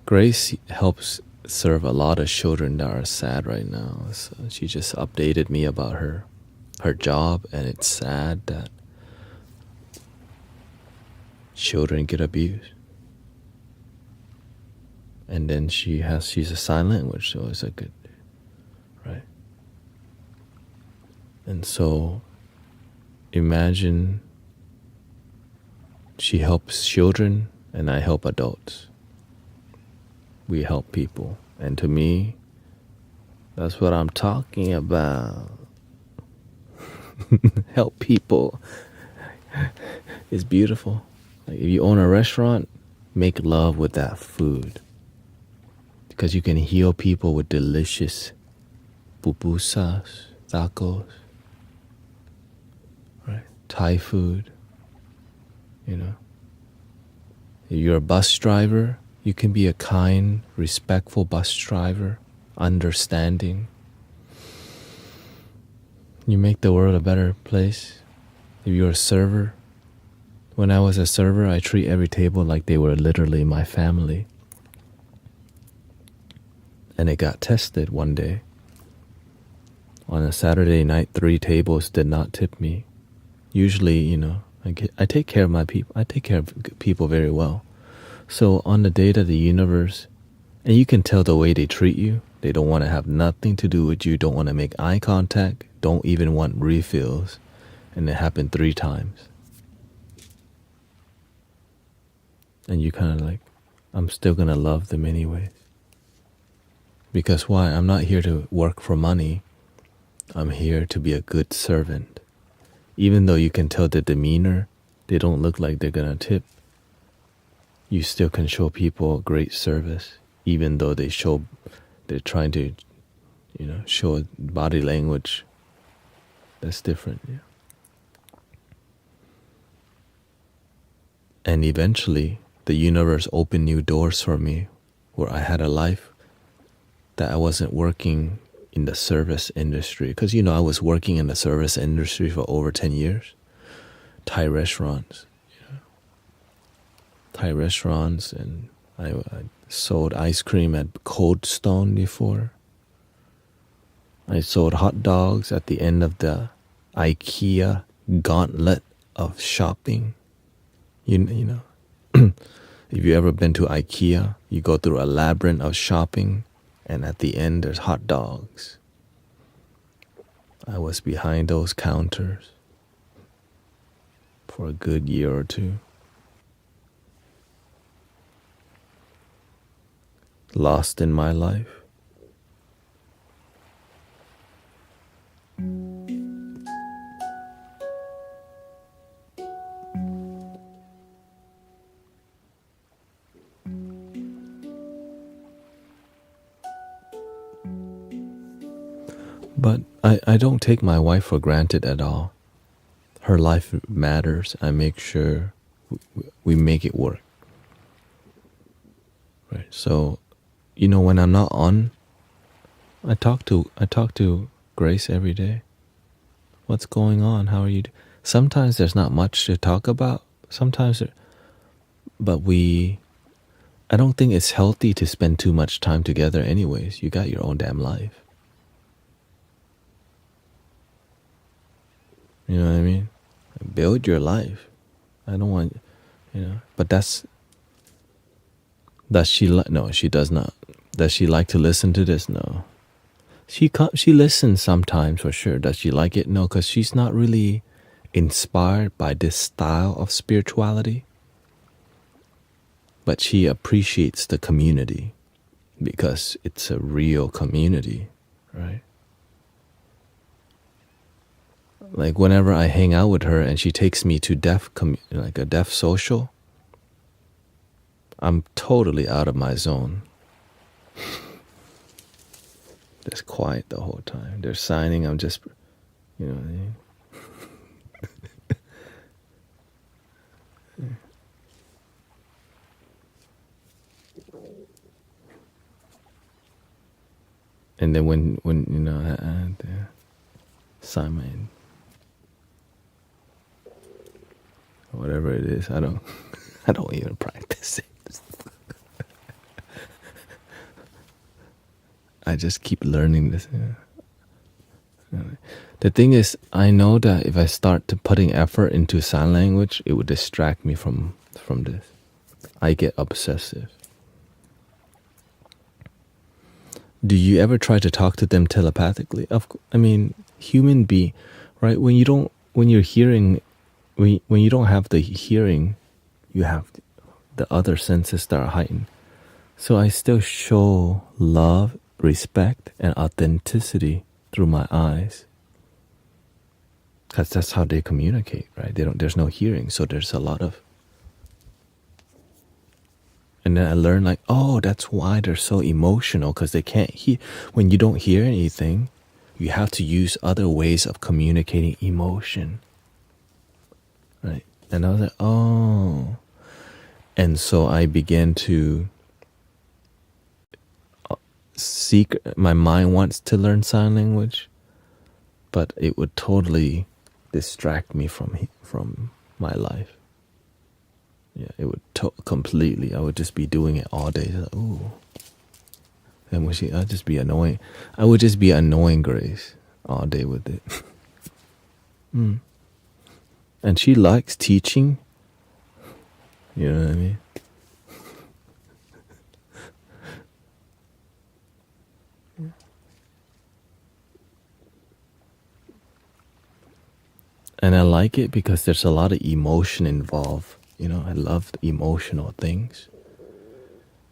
Grace helps serve a lot of children that are sad right now. So she just updated me about her job, and it's sad that children get abused. And then she's a sign language, so it's a good, right? And so imagine she helps children and I help adults. We help people. And to me, that's what I'm talking about. Help people. It's beautiful. Like if you own a restaurant, make love with that food. Because you can heal people with delicious pupusas, tacos, right? Thai food. You know, if you're a bus driver, you can be a kind, respectful bus driver, understanding. You make the world a better place. If you're a server, when I was a server, I treat every table like they were literally my family. And it got tested one day. On a Saturday night, 3 tables did not tip me. Usually, I take care of my people. I take care of people very well. So on the day that the universe, and you can tell the way they treat you, they don't want to have nothing to do with you, don't want to make eye contact, don't even want refills. and it happened 3 times. And you kind of like, I'm still going to love them anyways. Because why? I'm not here to work for money. I'm here to be a good servant. Even though you can tell the demeanor, they don't look like they're going to tip. You still can show people great service, even though they're trying to, show body language that's different. Yeah. And eventually, the universe opened new doors for me, where I had a life that I wasn't working in the service industry. Because, I was working in the service industry for over 10 years. Thai restaurants. Thai restaurants, and I sold ice cream at Cold Stone before. I sold hot dogs at the end of the IKEA gauntlet of shopping. If you ever been to IKEA, you go through a labyrinth of shopping, and at the end there's hot dogs. I was behind those counters for a good year or two. Lost in my life. But I don't take my wife for granted at all. Her life matters. I make sure we make it work. Right. So, when I'm not on, I talk to Grace every day. What's going on? How are you? Sometimes there's not much to talk about. But I don't think it's healthy to spend too much time together anyways. You got your own damn life. You know what I mean? Build your life. I don't want, but does she no, she does not. Does she like to listen to this? No. She listens sometimes for sure. Does she like it? No, because she's not really inspired by this style of spirituality. But she appreciates the community because it's a real community, right? Like whenever I hang out with her and she takes me to a deaf social, I'm totally out of my zone. Just quiet the whole time. They're signing, I'm just, what I mean? And then when sign whatever it is, I don't even practice it. I just keep learning this. The thing is, I know that if I start putting effort into sign language, it would distract me from this. I get obsessive. Do you ever try to talk to them telepathically? Human being, right? When you don't have the hearing, you have the other senses that are heightened. So I still show love, respect, and authenticity through my eyes. Because that's how they communicate, right? There's no hearing, so there's a lot of. And then I learned that's why they're so emotional, because they can't hear. When you don't hear anything, you have to use other ways of communicating emotion. Right? And I was like, oh. And so I began to seek, my mind wants to learn sign language, but it would totally distract me from my life. Yeah, it would completely. I would just be doing it all day. Like, ooh, and I'd just be annoying. I would just be annoying Grace all day with it. And she likes teaching. You know what I mean? And I like it because there's a lot of emotion involved. You know, I love emotional things.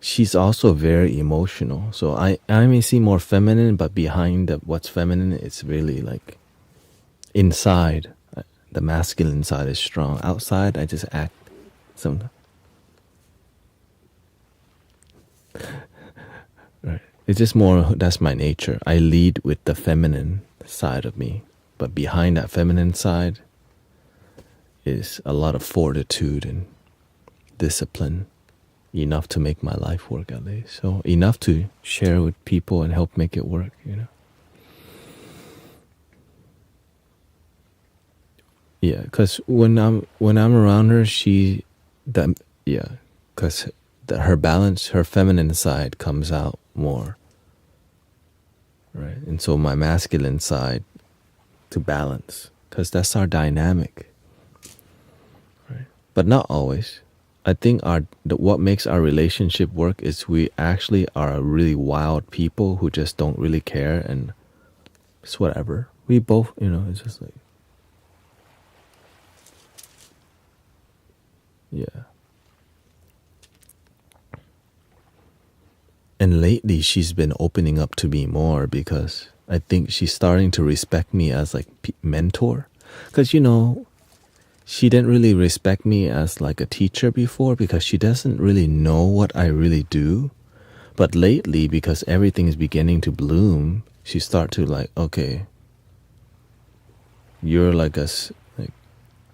She's also very emotional. So I may seem more feminine, but behind what's feminine, it's really like inside. The masculine side is strong. Outside, I just act sometimes. Right. It's just more, that's my nature. I lead with the feminine side of me. But behind that feminine side is a lot of fortitude and discipline. Enough to make my life work, at least. So enough to share with people and help make it work, you know. Yeah, because when I'm around her, because her balance, her feminine side comes out more, right? And so my masculine side to balance, because that's our dynamic, right? But not always. I think what makes our relationship work is we actually are really wild people who just don't really care, and it's whatever. We both, you know, it's just like, yeah. And lately she's been opening up to me more because I think she's starting to respect me as like mentor. Because, you know, she didn't really respect me as like a teacher before because she doesn't really know what I really do. But lately, because everything is beginning to bloom, she start to like, okay, you're like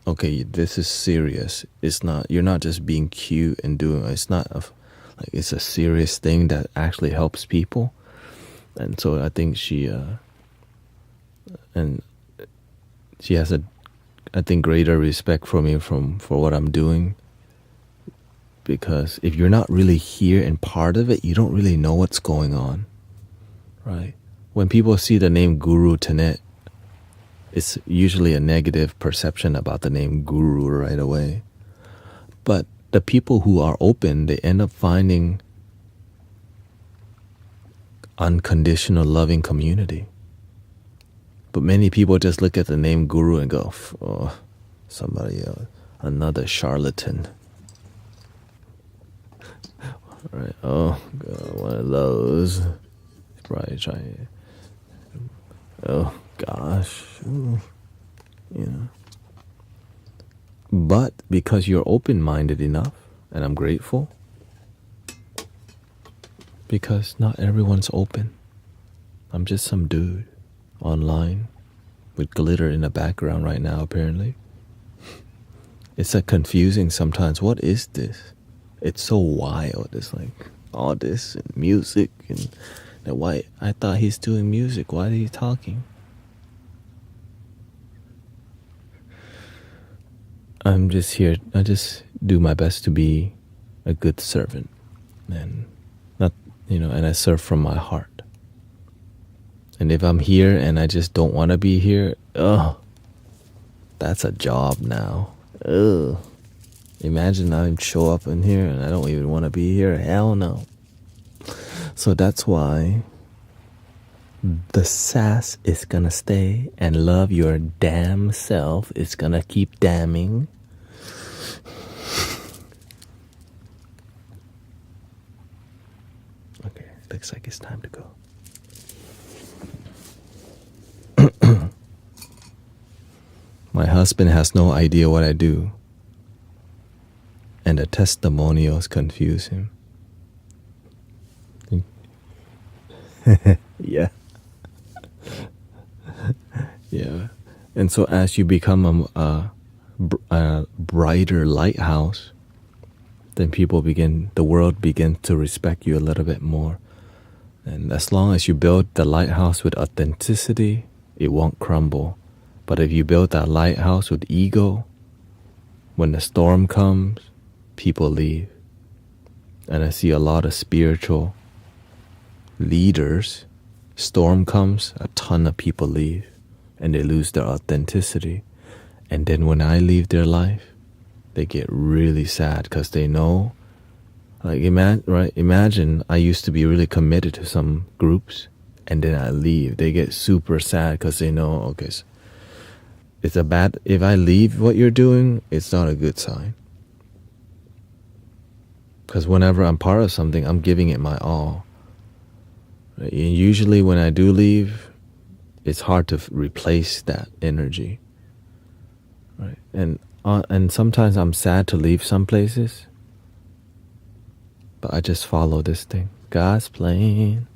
okay, this is serious. It's not, you're not just being cute and doing, it's not like, it's a serious thing that actually helps people. And so I think she has I think greater respect for me for what I'm doing. Because if you're not really here and part of it, you don't really know what's going on, right? When people see the name Guru Tanet, it's usually a negative perception about the name Guru right away. But the people who are open, they end up finding unconditional loving community. But many people just look at the name Guru and go, oh, somebody else, another charlatan. Right? Oh, God, one of those. Probably trying. Oh gosh, ooh, you know. But because you're open-minded enough, and I'm grateful, because not everyone's open. I'm just some dude online with glitter in the background right now, apparently. It's like confusing sometimes. What is this? It's so wild. It's like all this and music and why I thought he's doing music. Why are you talking? I'm just here. I just do my best to be a good servant, and not, you know, and I serve from my heart. And if I'm here and I just don't want to be here, that's a job now. Imagine I show up in here and I don't even want to be here. Hell no. So that's why the sass is gonna stay, and love your damn self is gonna keep damning. Okay, looks like it's time to go. My husband has no idea what I do, and the testimonials confuse him. Yeah. Yeah. And so as you become a brighter lighthouse, then the world begins to respect you a little bit more. And as long as you build the lighthouse with authenticity, it won't crumble. But if you build that lighthouse with ego, when the storm comes, people leave. And I see a lot of spiritual leaders, storm comes, a ton of people leave, and they lose their authenticity. And then when I leave their life, they get really sad because they know, like, imagine I used to be really committed to some groups, and then I leave. They get super sad because they know, okay, if I leave what you're doing, it's not a good sign. Because whenever I'm part of something, I'm giving it my all. Right? And usually when I do leave, it's hard to replace that energy. Right? And sometimes I'm sad to leave some places, but I just follow this thing. God's plan.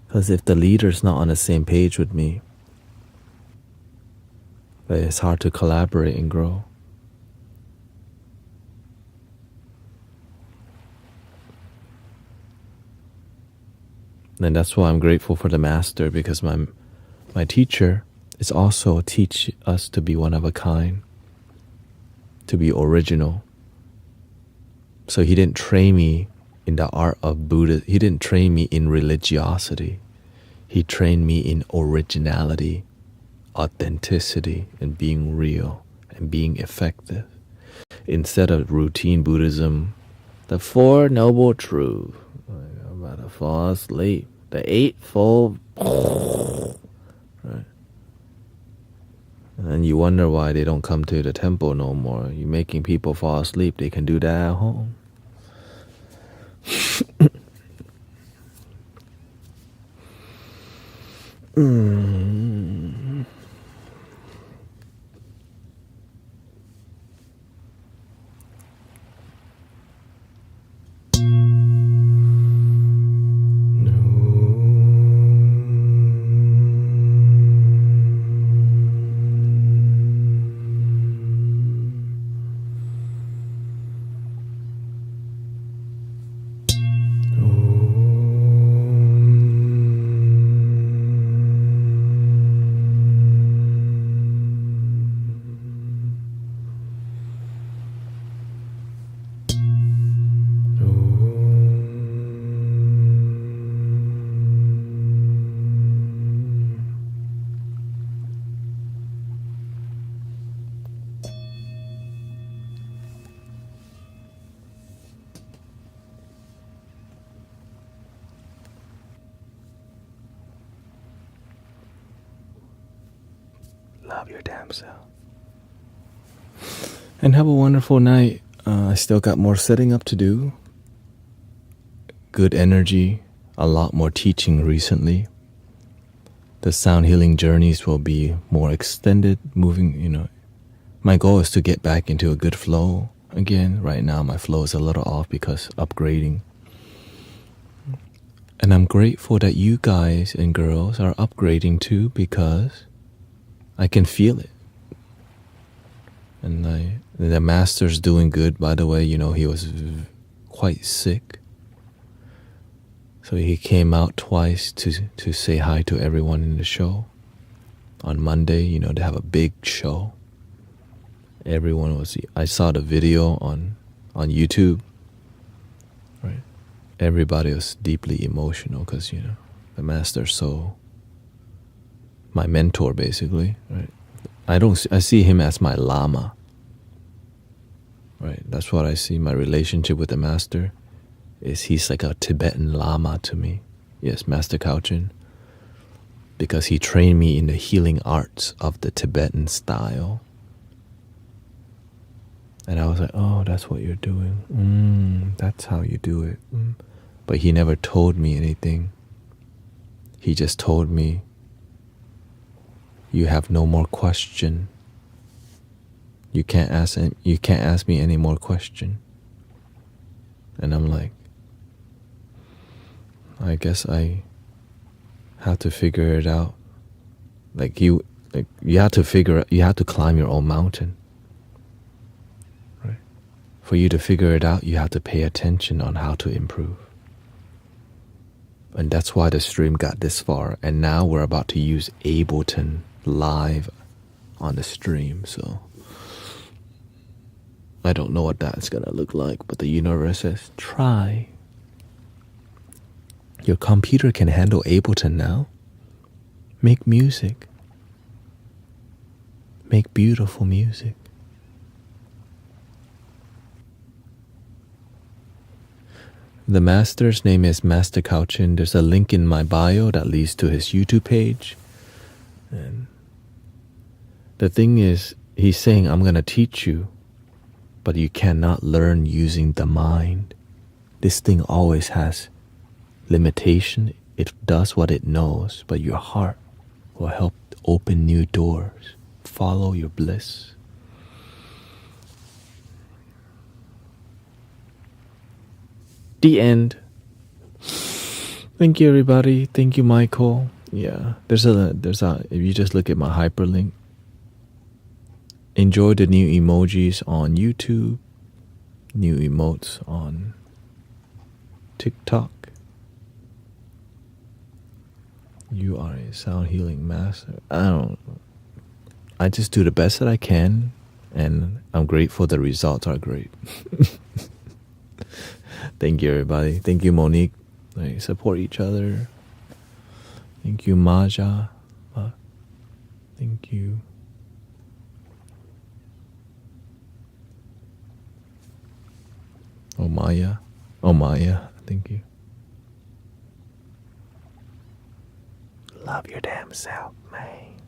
Because if the leader's not on the same page with me, it's hard to collaborate and grow. And that's why I'm grateful for the master, because my teacher is also teach us to be one of a kind, to be original. So he didn't train me in the art of Buddha. He didn't train me in religiosity. He trained me in originality, authenticity, and being real and being effective. Instead of routine Buddhism, the Four Noble Truths. I'm about to fall asleep. The Eightfold. Right? And then you wonder why they don't come to the temple no more. You're making people fall asleep. They can do that at home. Love your damn self. And have a wonderful night. I still got more setting up to do. Good energy. A lot more teaching recently. The sound healing journeys will be more extended, moving, My goal is to get back into a good flow again. Right now my flow is a little off because upgrading. And I'm grateful that you guys and girls are upgrading too, because I can feel it. And the master's doing good, by the way. He was quite sick. So he came out twice to say hi to everyone in the show. On Monday, they have a big show. I saw the video on YouTube. Right. Everybody was deeply emotional because, the master's so my mentor, basically, right? I see him as my lama, right? That's what I see. My relationship with the master is he's like a Tibetan lama to me. Yes, Master Kauchen, because he trained me in the healing arts of the Tibetan style. And I was like, oh, that's what you're doing. That's how you do it. But he never told me anything. He just told me, you have no more question. You can't ask me any more question. And I'm like, I guess I have to figure it out. You have to climb your own mountain. Right? For you to figure it out, you have to pay attention on how to improve. And that's why the stream got this far. And now we're about to use Ableton live on the stream. So I don't know what that's gonna look like, but the universe says, try. Your computer can handle Ableton now. Make music. Make beautiful music. The master's name is Master Kauchen. There's a link in my bio that leads to his YouTube page. And The thing is, he's saying, I'm going to teach you, but you cannot learn using the mind. This thing always has limitation. It does what it knows, but your heart will help open new doors. Follow your bliss. The end. Thank you, everybody. Thank you, Michael. Yeah, there's a if you just look at my hyperlink, enjoy the new emojis on YouTube, new emotes on TikTok. You are a sound healing master. I just do the best that I can, and I'm grateful the results are great. Thank you, everybody. Thank you, Monique. Support each other. Thank you, Maja. Thank you. Oh, Maya. Thank you. Love your damn self, man.